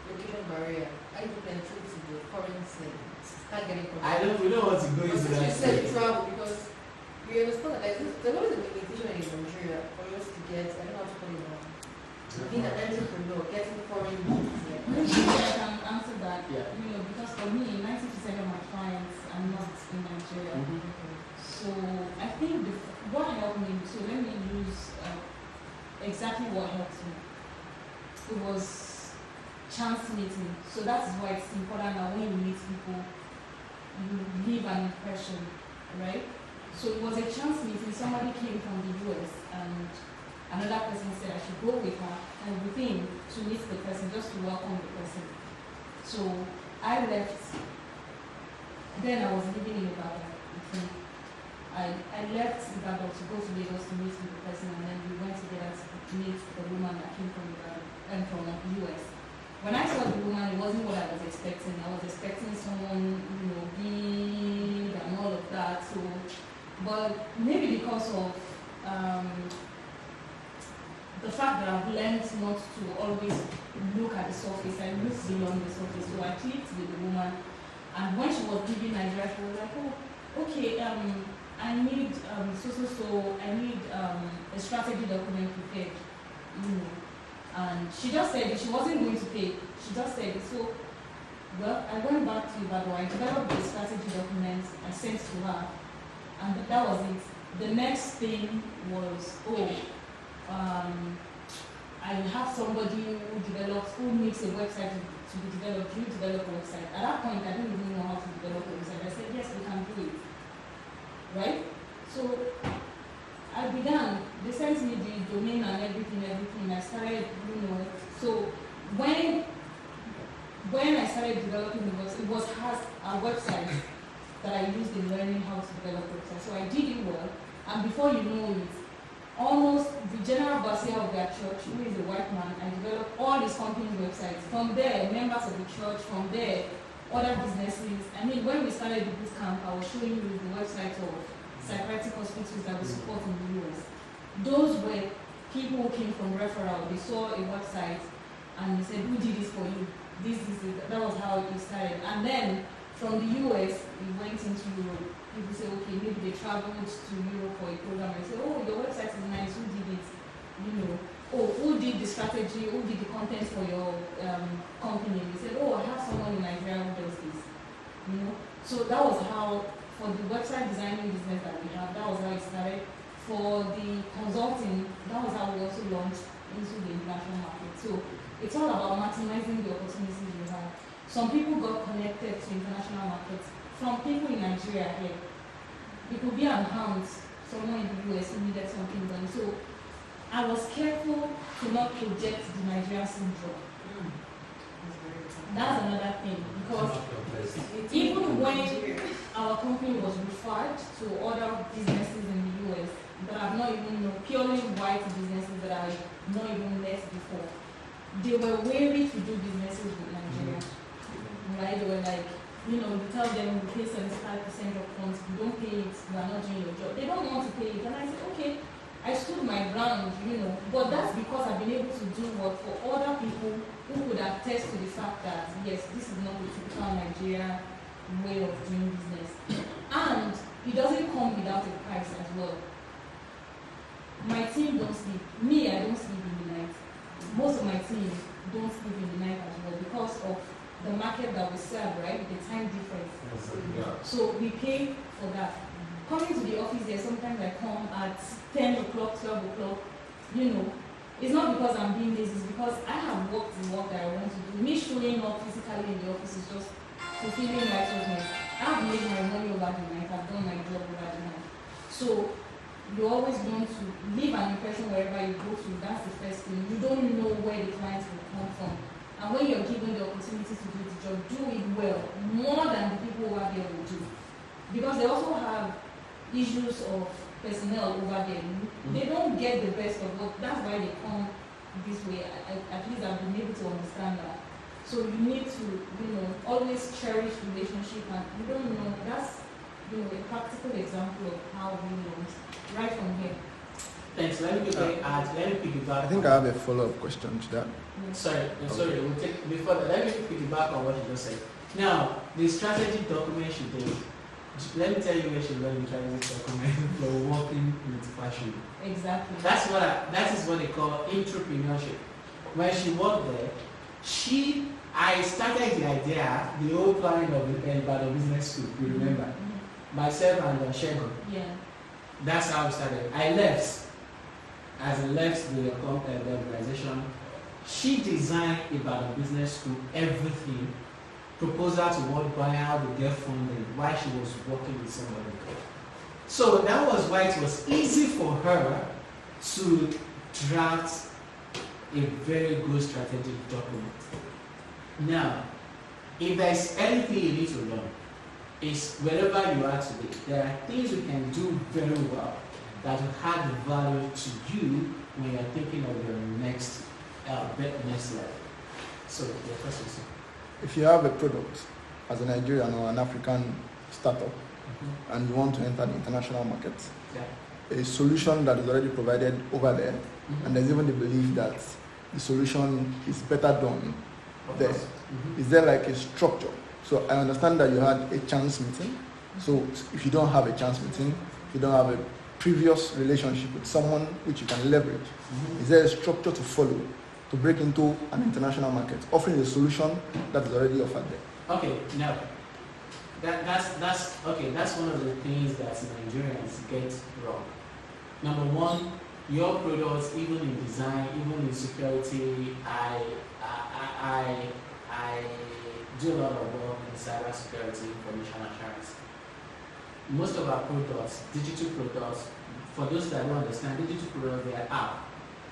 location barrier? How do you penetrate to the foreign scene? Start getting contact? We don't want to go But into since that. you said you travel, because we understand that there's always a limitation in Nigeria for us to get, I don't know how to call it now, being an entrepreneur, getting foreign jobs. Maybe I can answer that. Yeah. You know, because for me, 90% of my clients are not in Nigeria. So I think what helped me, so let me use exactly what helped me. It was chance meeting. So that is why it's important that when you meet people, you leave an impression, right? So it was a chance meeting. Somebody came from the US and another person said I should go with her and everything to meet the person, just to welcome the person. So I left. Then I was living in Ibadan. I left Ibadan to go to Lagos to meet with the person, and then we went together to meet the woman that came from Ibadan and from the US. When I saw the woman, it wasn't what I was expecting. I was expecting someone, you know, big and all of that. So, but maybe because of the fact that I've learned not to always look at the surface, I look beyond the surface. So I clicked with the woman, and when she was leaving Nigeria, she was like, "Oh, okay, I need I need a strategy document prepared, you know." And she just said it. She wasn't going to pay. She just said it. So, well, I went back to Ibadan. I developed a strategy document. I sent to her, and that was it. The next thing was, I have somebody who makes a website to be developed. You develop a website. At that point, I didn't even know how to develop a website. I said, yes, we can do it. Right? So I websites that I used in learning how to develop websites. So I did it well, and before you know it, almost the general overseer of their church, who is a white man, I developed all his company's websites. From there, members of the church, from there, other businesses. I mean, when we started the boot camp, I was showing you the websites of psychiatric hospitals that we support in the US. Those were people who came from referral. They saw a website and they said, who did this for you? This is it. That was how it started. And then from the US, we went into Europe. People say, okay, maybe they traveled to Europe for a program and say, oh, your website is nice, who did it? You know, oh, who did the strategy, who did the content for your company? We said, oh, I have someone in Nigeria who does this. You know, so that was how, for the website designing business that we have, that was how it started. For the consulting, that was how we also launched into the international market. So it's all about maximizing the opportunities you have. Some people got connected to international markets from people in Nigeria here. It could be an aunt, someone in the US who needed something done. So I was careful to not project the Nigeria syndrome. That's another thing, because even when our company was referred to other businesses in the US that I've not even known, purely white businesses that I've not even met before, they were wary to do businesses with Nigeria. Right? They were like, you know, you tell them we pay 75% of funds, if you don't pay it, you are not doing your job. They don't want to pay it. And I said, okay, I stood my ground, you know, but that's because I've been able to do work for other people who could attest to the fact that, yes, this is not the typical Nigeria way of doing business. And it doesn't come without a price as well. My team don't sleep. Me, I don't sleep in the night. Most of my team don't sleep in the night as well because of the market that we serve, right? The time difference. So we pay for that. Coming to the office there, sometimes I come at 10 o'clock, 12 o'clock, you know. It's not because I'm being lazy, it's because I have worked the work that I want to do. Me showing up physically in the office is just fulfilling righteousness. I have made my money over the night, I've done my job over the night. So you always want to leave an impression wherever you go to. That's the first thing. You don't know where the clients will come from. And when you're given the opportunity to do the job, do it well, more than the people over there will do. Because they also have issues of personnel over there. They don't get the best of what, that's why they come this way. At least I've been able to understand that. So you need to, you know, always cherish relationship, and you don't know, that's, you know, a practical example of how we learn right from here. Thanks. Let me piggyback. I think I have a follow-up question to that. Sorry. We'll take before that. Let me piggyback on what you just said. Now, the strategy document she did. Let me tell you where she learned the strategy document for working with fashion. Exactly. That is what they call entrepreneurship. When she worked there, I started the idea, the whole planning of the business school. You remember, myself and Shegun. Yeah. That's how it started. I left. As I left the organization, she designed about the business school, everything, proposal to what buy, how to get funding, why she was working with somebody. So that was why it was easy for her to draft a very good strategic document. Now, if there's anything you need to learn, is wherever you are today, there are things you can do very well that will add value to you when you're thinking of your next level. So, the first question. If you have a product as a Nigerian or an African startup and you want to enter the international market, a solution that is already provided over there, and there's even the belief that the solution is better done there. Is there like a structure? So I understand that you had a chance meeting. So if you don't have a chance meeting, if you don't have a previous relationship with someone which you can leverage, is there a structure to follow to break into an international market, offering a solution that is already offered there? Okay, now that's one of the things that Nigerians get wrong. Number one, your products, even in design, even in security, I do a lot of work in cyber security, information assurance. Most of our products, digital products, for those that don't understand, digital products, they are app,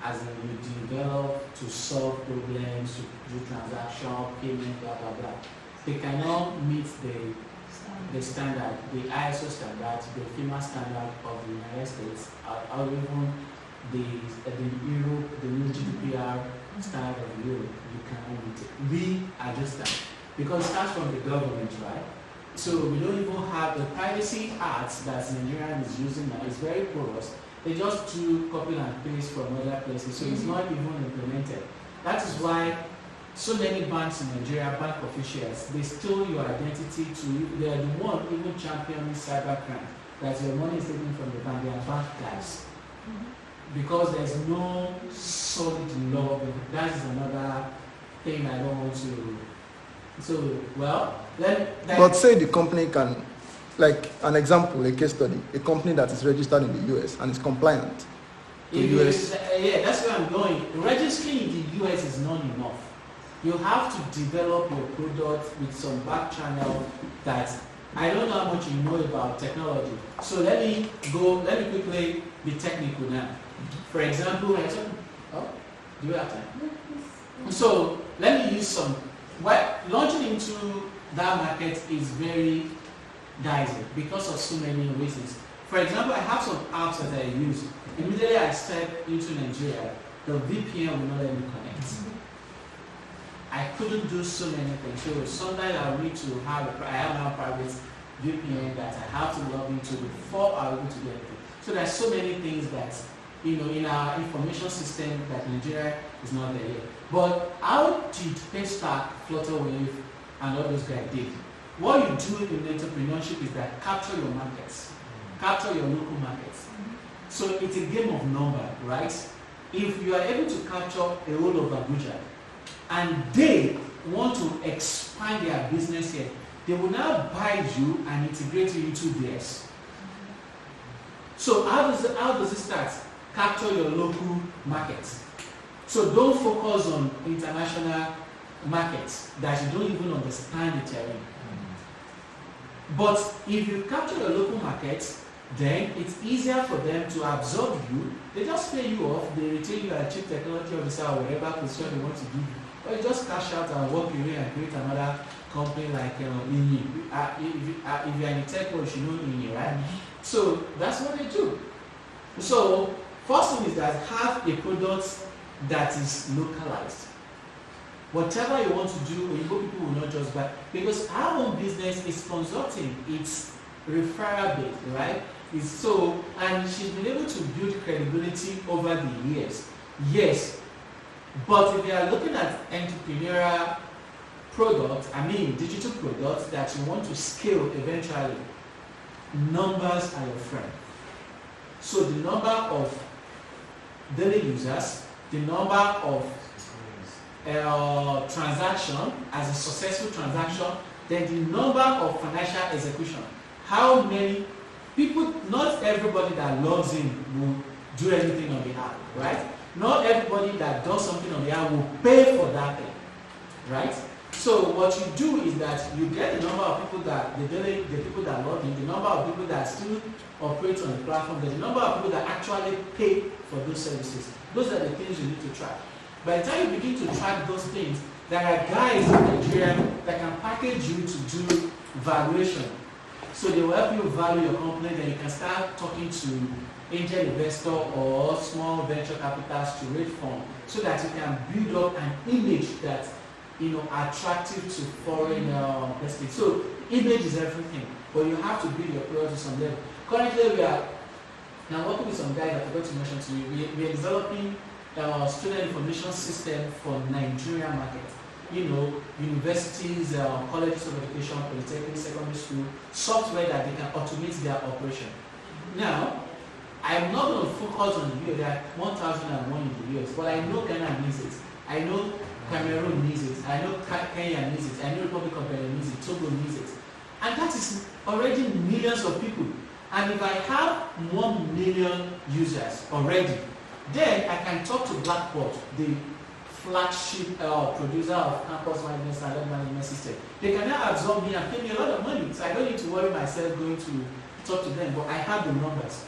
as in you develop to solve problems, to do transaction, payment, blah, blah, blah. They cannot meet the the standard, the ISO standard, the FEMA standard of the United States, or even the Europe, the new GDPR standard of Europe, you can readjust that because it starts from the government, right? So we don't even have the Privacy Act that Nigeria is using now. It's very porous. They just do copy and paste from other places, so it's not even implemented. That is why so many banks in Nigeria, bank officials, they steal your identity to, they are the one even championing cybercrime. That your money is taken from the bank, they are bank guys. Because there's no solid law. That is another thing I don't want to. So, well, then. But say the company can, like an example, a case study, a company that is registered in the US and is compliant to US. Yeah, that's where I'm going. Registering in the US is not enough. You have to develop your product with some back channel that I don't know how much you know about technology. So let me quickly be technical now. For example, do you have time? So let me use some. Launching into that market is very dicey because of so many reasons. For example, I have some apps that I use. Immediately I step into Nigeria, the VPN will not let me connect. I couldn't do so many things. So sometimes I need to have I have now private VPN that I have to log into before I'm able to get it. So there's so many things that in our information system that Nigeria is not there yet. But how did Paystack, Flutterwave, and all those guys did? What you do in entrepreneurship is that capture your markets, capture your local markets. So it's a game of number, right? If you are able to capture a whole of Abuja, and they want to expand their business here, they will now buy you and integrate you into theirs. So how does it start? Capture your local markets. So don't focus on international markets that you don't even understand the terrain. But if you capture your local markets, then it's easier for them to absorb you. They just pay you off, they retain you as chief technology officer or whatever position they want to give you. Or you just cash out and walk away and create another company like INI. If you're in the tech world, you know INI, right? So that's what they do. So first thing is that have a product that is localized. Whatever you want to do, Igbo people will not just buy, because our own business is consulting, it's referral based, right? It's so, and she's been able to build credibility over the years. Yes, but if you are looking at entrepreneurial products, digital products that you want to scale eventually, numbers are your friend. So the number of daily users, the number of transaction as a successful transaction, then the number of financial execution. How many people, not everybody that logs in will do anything on the app, right? Not everybody that does something on the app will pay for that thing, right? So what you do is that you get the number of people that, the people that log in, the number of people that still operate on the platform, the number of people that actually pay for those services. Those are the things you need to track. By the time you begin to track those things, there are guys in Nigeria that can package you to do valuation. So they will help you value your company, then you can start talking to angel investor or small venture capitals to raise funds so that you can build up an image that attractive to foreign investors. So image is everything, but you have to build your product to some level. Currently we are now working with some guys I forgot to mention to you. We are developing student information system for Nigeria market. Universities, colleges of education, polytechnic, secondary school, software that they can automate their operation. Now, I'm not going to focus on the US. There are 1,001 in the US, but I know Ghana needs it. I know Cameroon needs it. I know Kenya needs it. I know Republic of Benin needs it. Togo needs it. And that is already millions of people. And if I have 1 million users already, then I can talk to Blackboard, the flagship producer of campus management and learning management system. They can now absorb me and pay me a lot of money. So I don't need to worry myself going to talk to them, but I have the numbers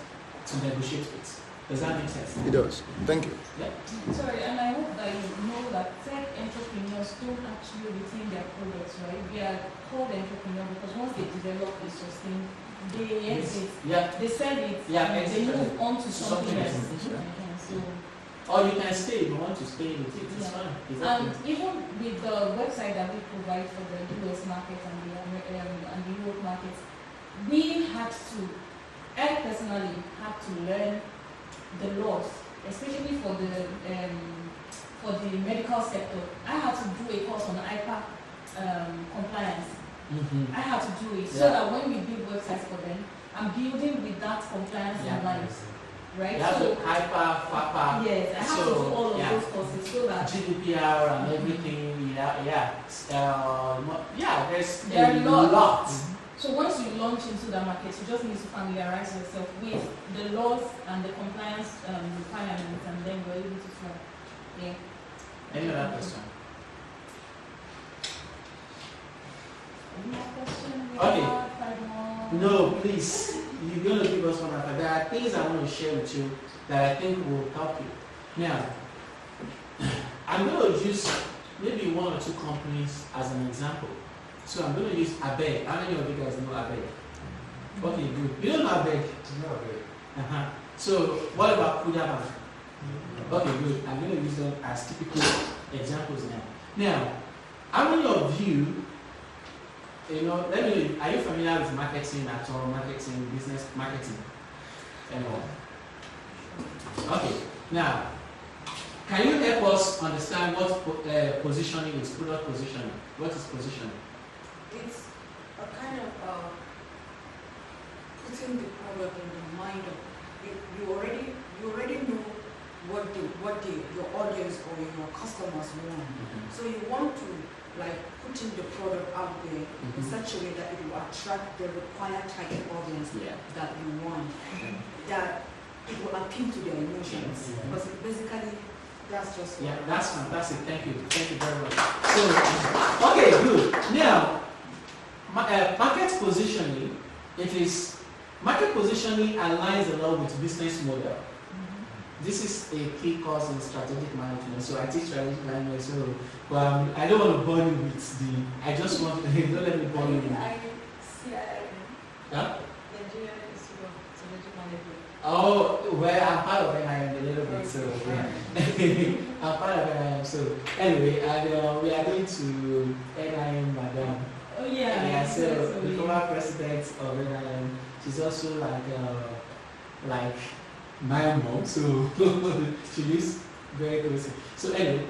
to negotiate with. Does that make sense? It does. Thank you. Yeah. Sorry, and I hope that you know that tech entrepreneurs don't actually retain their products, right? They are called entrepreneurs because once they develop a sustain, they exit, Yeah. they sell it, Yeah, and they exit. move on to something Something else. else. So, Or you can stay if you want to stay with it. It's Yeah. fine. It's and okay. even with the website that we provide for the US market and the Europe markets, we had to, I personally had to learn the laws, especially for the medical sector. I had to do a course on IPA compliance. Mhm. I had to do it so Yeah. that when we build websites for them, I'm building with that compliance in mind, right? You have So, to hyper, FAPA, yes, I have to do all of those courses so that GDPR and everything. Yeah. There's there a are lots. lot. So once you launch into the market, you just need to familiarize yourself with the laws and the compliance requirements, and then you're able to fly. Yeah. Any other question? Any more question? Okay. 5 more. No, please. You're going to give us one after. There are things I want to share with you that I think will help you. Now, I'm going to use maybe one or two companies as an example. So I'm going to use Abeg. How many of you guys know Abeg? Okay, good. You don't know Abeg? No, okay. Uh-huh. So what about Kuda Bank? Okay, good. I'm going to use them as typical examples now. Now, how many of you, let me know, are you familiar with marketing at all? Marketing, business marketing? Anyone? Okay. Now, can you help us understand what positioning is, product positioning? What is positioning? It's a kind of putting the product in the mind of you already know what your audience or your customers want. So you want to putting the product out there in such a way that it will attract the required target audience that you want, that it will appeal to their emotions. Because basically that's just that's fantastic. Thank you very much. So okay, good. Now market positioning, market positioning aligns a lot with business model. This is a key course in strategic management. So I teach strategic management. So, but I don't want to bore you with I just want to don't let me bore you. Huh? Oh, well, I'm part of NIM a little bit, so yeah. I'm part of NIM. So anyway, and we are going to NIM, Madam. Oh yeah. Yeah. So the former president of NIM, she's also like my mom, so she lives very close. So anyway,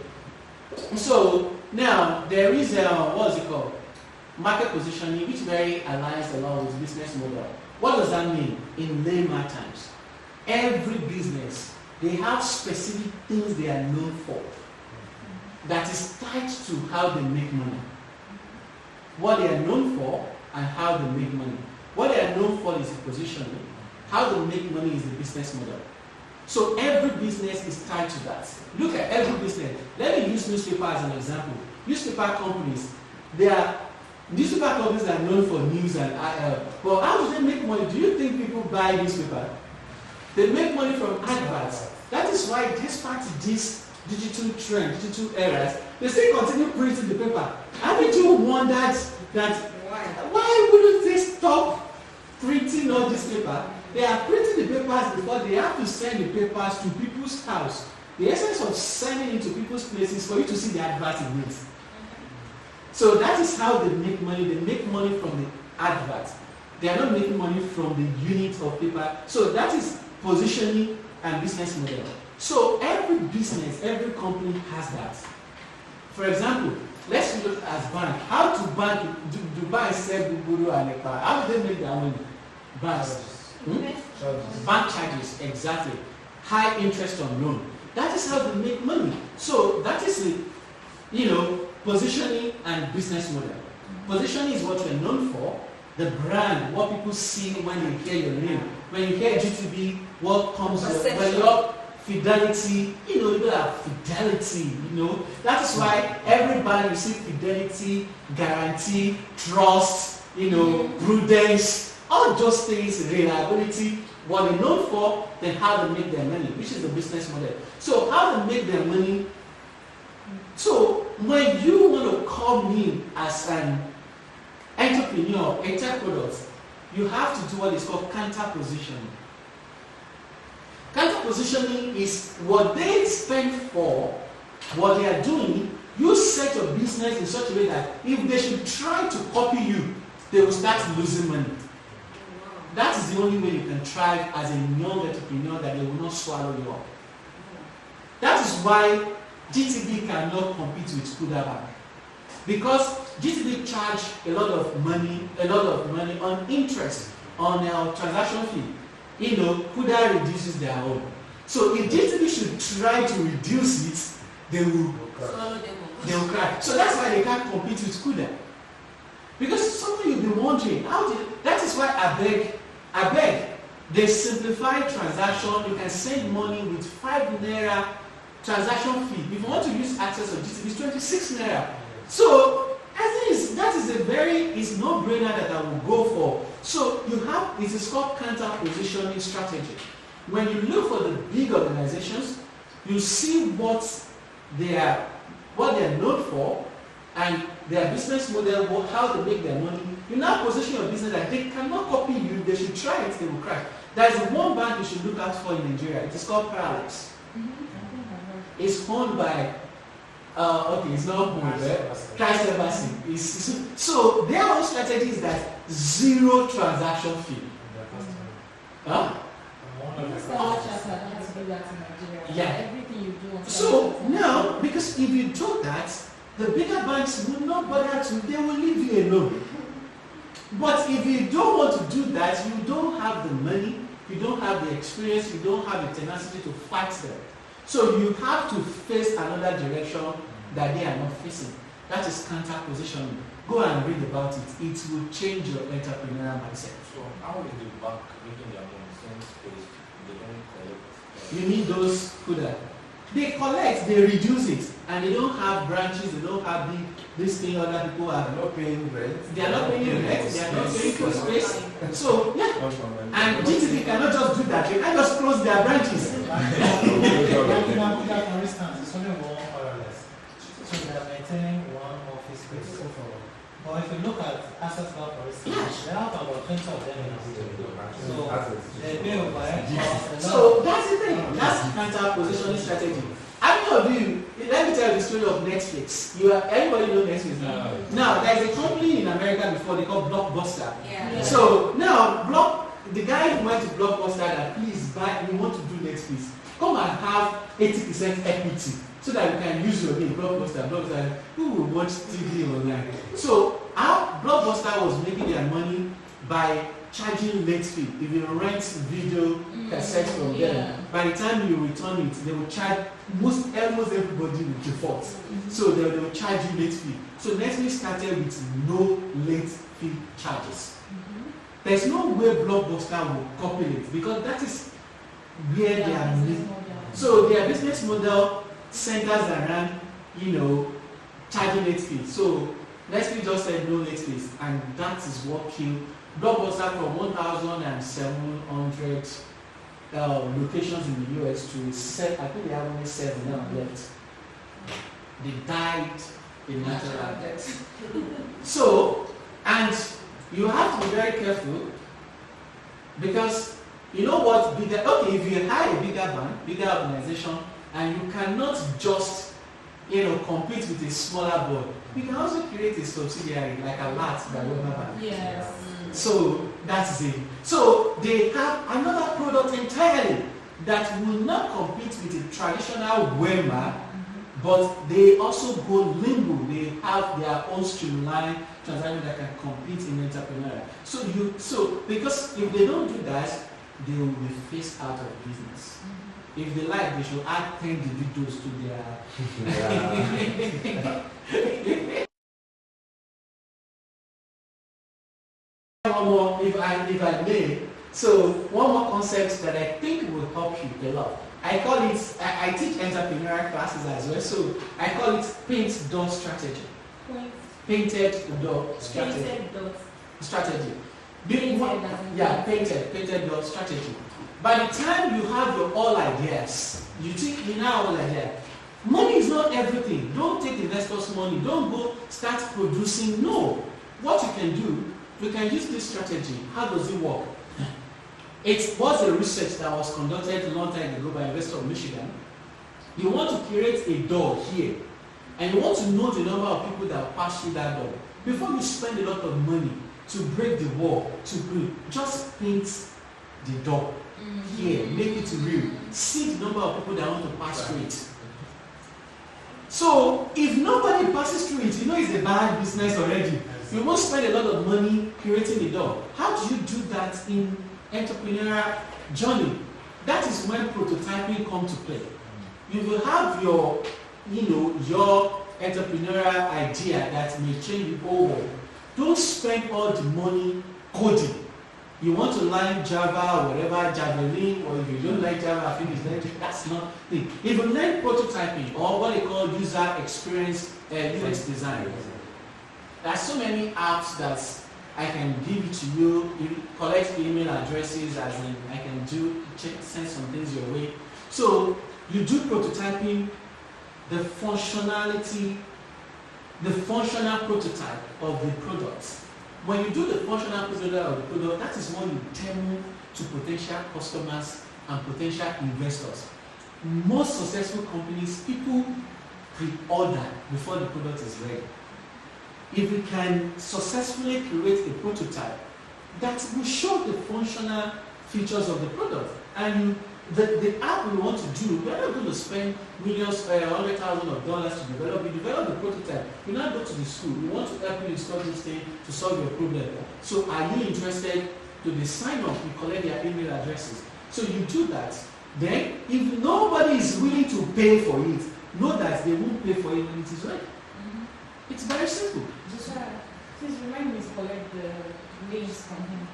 so now there is what's it called? Market positioning, which very aligns a lot with business model. What does that mean in layman terms? Every business, they have specific things they are known for that is tied to how they make money. What they are known for and how they make money. What they are known for is the positioning. How they make money is the business model. So every business is tied to that. Look at every business. Let me use newspaper as an example. Newspaper companies, newspaper companies are known for news and but how do they make money? Do you think people buy newspaper? They make money from adverts. That is why despite this digital trend, digital eras, they still continue printing the paper. Haven't you wondered that why wouldn't they stop printing all this paper? They are printing the papers because they have to send the papers to people's house. The essence of sending it to people's places for you to see the advert in it. So that is how they make money. They make money from the advert. They are not making money from the unit of paper. So that is positioning and business model. So every business, every company has that. For example, let's look at bank. How to bank? Do banks sell Buburu and Ekpa? How do they make their money? Banks. Bank charges, exactly. High interest on loan. That is how they make money. So that is the, positioning and business model. Positioning is what you're known for. The brand, what people see when they hear your name. When you hear GTB, what comes when your fidelity, people have fidelity, That is why every bank you see fidelity, guarantee, trust, prudence, all those things, reliability. what they're known for, then how they make their money, which is the business model. So how they make their money. So when you want to come in as an entrepreneur, entrepreneurs, you have to do what is called counter positioning. Counter positioning is what they spend for, what they are doing. You set your business in such a way that if they should try to copy you, they will start losing money. That is the only way you can thrive as a young entrepreneur, that they will not swallow you up. That is why GTB cannot compete with Kuda Bank. Because GTB charge a lot of money on interest, on our transaction fee. Kuda reduces their own. So if GTB should try to reduce it, they will crack. So that's why they can't compete with Kuda. Because something you'll be wondering, that is why I beg, they simplify transaction. You can send money with 5 naira transaction fee. If you want to use access of GTB, it's 26 naira. So I think that is no-brainer that I will go for. So it is called counter positioning strategy. When you look for the big organizations, you see what they are known for, and their business model, how to make their money. You now position your business that they cannot copy you. They should try it, they will crash. There is one bank you should look out for in Nigeria. It is called Parallax. It's owned by, it's not owned by Christ Embassy. So their own strategy is that zero transaction fee. Huh? Yeah. So now, because if you do that, the bigger banks will not bother to, they will leave you alone. But if you don't want to do that, you don't have the money, you don't have the experience, you don't have the tenacity to fight them. So you have to face another direction that they are not facing. That is counter positioning. Go and read about it. It will change your entrepreneurial mindset. So how is the bank making their money since they don't collect? You need those Kuda. They collect, they reduce it, and they don't have branches, they don't have this thing other people have. They're not paying rent. They are not paying rent, they are not paying for space. So, yeah. And GTB cannot just do that, they can't just close their branches. For instance, it's only one or less. So they are maintaining one office space. But if you look at Access Bank, for instance, they have about 20 of them in so they pay over. So that's the thing. That's counter positioning strategy. How many of you, let me tell you the story of Netflix. Everybody knows Netflix now. Now, there's a company in America before, they call Blockbuster. Yeah. So now, the guy who went to Blockbuster that please buy, we want to do Netflix. Come and have 80% equity so that you can use your name, Blockbuster. Who will watch TV online? So our Blockbuster was making their money by charging late fee. If you rent video cassettes from them, by the time you return it, they will charge almost everybody with default. So they will charge you late fee. So Netflix started with no late fee charges. There's no way Blockbuster will copy it because that is where they are made. So their business model centers around, charging late fees. So Netflix just said no late fees, and that is what killed Blockbuster from 1,700 locations in the US to I think they have only 7 now left. They died in natural death. So, and you have to be very careful because you know what? If you hire a bigger bank, bigger organization, and you cannot just compete with a smaller board, you can also create a subsidiary like a LAT by Weber Bank. Yes. So that's it. So they have another product entirely that will not compete with a traditional Wema, but they also go limbo. They have their own streamlined transaction that can compete in entrepreneurial. So because if they don't do that, they will be phased out of business. If they like, they should add 10 individuals to their. One more, if I may. So one more concept that I think will help you a lot. I call it. I teach entrepreneurial classes as well. So I call it paint dot strategy. Painted dot strategy. Strategy. painted your strategy. By the time you have your all ideas, you think you now all idea. Money is not everything. Don't take investors' money. Don't go start producing. No. What you can do, you can use this strategy. How does it work? It was a research that was conducted a long time ago by a investor of Michigan. You want to create a door here, and you want to know the number of people that pass through that door. Before you spend a lot of money to break the wall, just paint the door here, make it real. See the number of people that want to pass through it. So, if nobody passes through it, you know it's a bad business already. You won't spend a lot of money creating the door. How do you do that in entrepreneurial journey? That is when prototyping comes to play. You will have your entrepreneurial idea that may change the whole world. Don't spend all the money coding. You want to learn Java or whatever, Javelin, or if you don't like Java, I think that's not the thing. If you learn prototyping or what they call user experience, UX design, there are so many apps that I can give it to you. You collect email addresses, as in I can send some things your way. So you do prototyping, the functional prototype of the product. When you do the functional prototype of the product, that is when you demo to potential customers and potential investors. Most successful companies, people pre-order before the product is ready. If you can successfully create a prototype that will show the functional features of the product, and the app we want to do, we're not going to spend millions, $100,000 to develop. We develop the prototype. We now go to the school. We want to help you install this thing to solve your problem. So are you interested? To the sign up, you collect their email addresses. So you do that. Then, if nobody is willing to pay for it, know that they won't pay for it when it is ready. It's very simple. Please remind me to collect the links from him.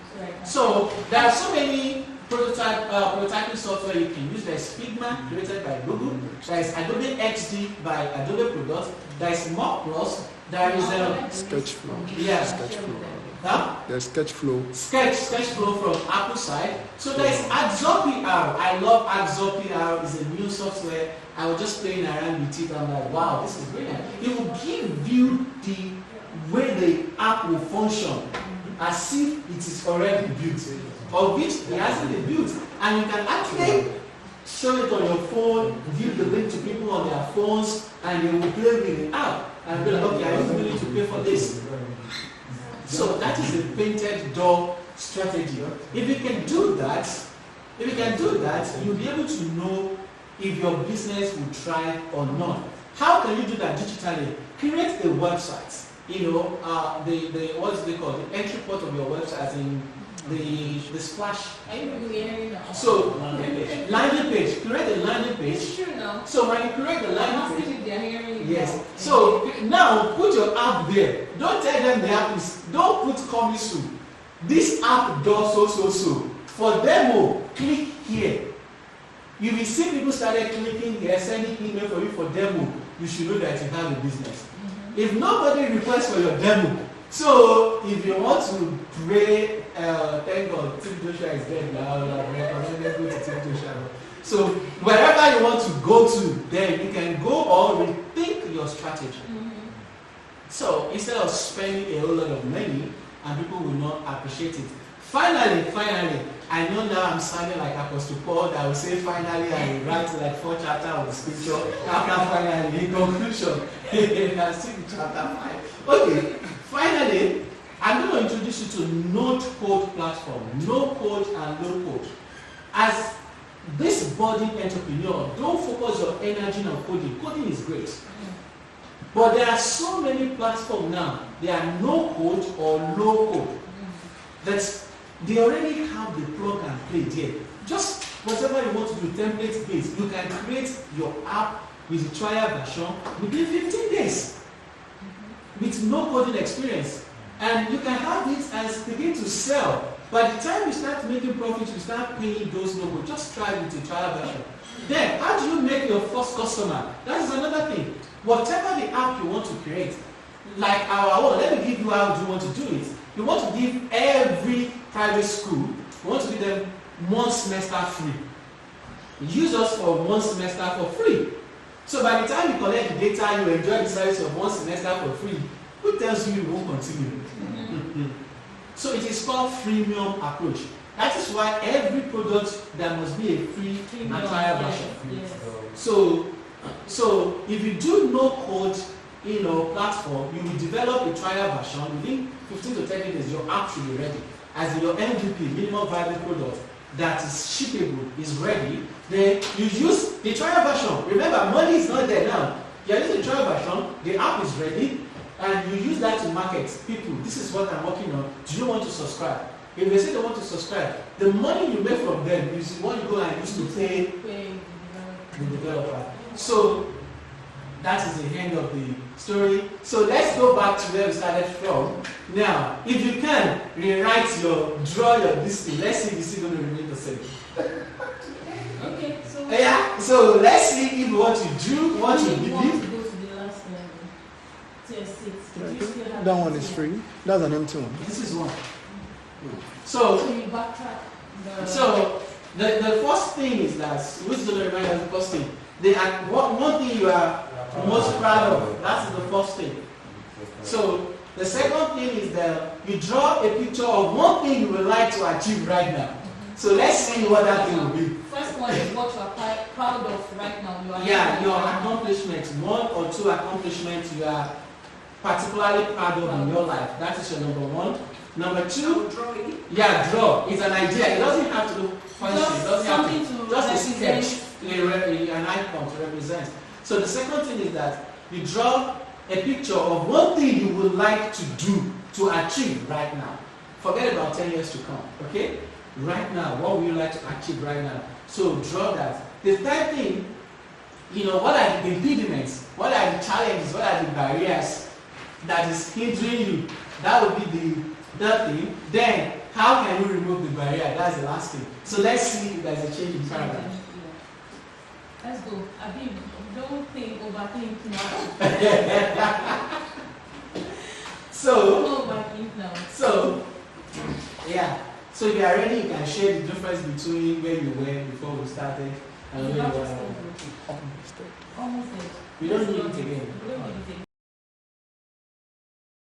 So there are so many prototyping software you can use. There is Figma, created by Google. There is Adobe XD by Adobe Products. There is Mock Plus. There is Sketchflow. Yeah. Sketchflow. Huh? There's Sketchflow. Sketchflow from Apple side. So there is Axopr. I love Axopr. It's a new software. I was just playing around with it. I'm like, wow, this is brilliant. It will give you the way the app will function as if it is already built, of which it hasn't been built. And you can actually show it on your phone, give the link to people on their phones, and they will play with the app. And be like, okay, are you willing to pay for this? So that is a painted door strategy. If you can do that, you'll be able to know if your business will thrive or not. How can you do that digitally? Create a website. What's they call the entry port of your website, as in the splash. So landing page. Create a landing page. It's true now. So when you create a landing page, they're hearing you. yes. So now put your app there. Don't tell them the app is. Don't put coming soon. This app does so. For demo, click here. You will see people started clicking here, sending email for you for demo. You should know that you have a business. If nobody requests for your demo, so if you want to pray, thank God, Tim Joshua is dead now. I recommend go to Tim Joshua. So wherever you want to go to, then you can go or rethink your strategy. So instead of spending a whole lot of money and people will not appreciate it. Finally, I know now I'm sounding like Apostle Paul that will say finally I will write like 4 chapters of the scripture. After finally, in conclusion, you can see chapter 5. Okay, finally, I'm going to introduce you to no-code platform, no-code and low-code. As this budding entrepreneur, don't focus your energy on coding. Coding is great. But there are so many platforms now. There are no-code or low-code. That's they already have the plug and play there. Just whatever you want to do, template based, you can create your app with the trial version within 15 days with no coding experience. And you can have it and begin to sell. By the time you start making profits, you start paying those no code. Just try with the trial version. Then, how do you make your first customer? That is another thing. Whatever the app you want to create, like our own, let me give you how you want to do it. You want to give every private school, you want to give them 1 semester free. Use us for 1 semester for free. So by the time you collect the data, you enjoy the service of 1 semester for free. Who tells you you won't continue? So it is called freemium approach. That is why every product there must be a free and trial version. Yes. So if you do no code platform, you will develop a trial version within 15 to 30 days. Your app should be ready as your MVP, minimum viable product that is shippable, is ready. Then you use the trial version. Remember, money is not there now. You are using the trial version. The app is ready. And you use that to market people. This is what I'm working on. Do you want to subscribe? If they say they want to subscribe, the money you make from them is what you go and use to pay the developer. So that is the end of the story. So let's go back to where we started from. Now, if you can draw your this thing. Let's see if it's still going to remain the same. Okay, so Yeah. So let's see if what you do, what you believe. want to go to the last level. Tier 6. Do you still have That one is free. That's an empty one. This is one. So So you backtrack. the first thing is that, which is going to remind us the first thing. One thing you are most proud of, that's the first thing. So the second thing is that you draw a picture of one thing you would like to achieve right now. So let's see what that thing will be. First one is what you are proud of right now. Your accomplishments, 1 or 2 accomplishments you are particularly proud of in your life. That is your number 1. Number 2, Drawing. draw. It's an idea. It doesn't have to look fancy. It doesn't have something to, to just a represent. sketch, an icon to represent. So the second thing is that you draw a picture of one thing you would like to do, to achieve right now. Forget about 10 years to come, okay? Right now, what would you like to achieve right now? So draw that. The third thing, what are the impediments? What are the challenges? What are the barriers that is hindering you? That would be the third thing. Then, how can you remove the barrier? That's the last thing. So let's see if there's a change in paradigm. Let's go. Abib, don't overthink now. So, Don't overthink now. So if you are ready, you can share the difference between where you were before we started and where you are now. Almost there. We don't need it again. We don't need it again.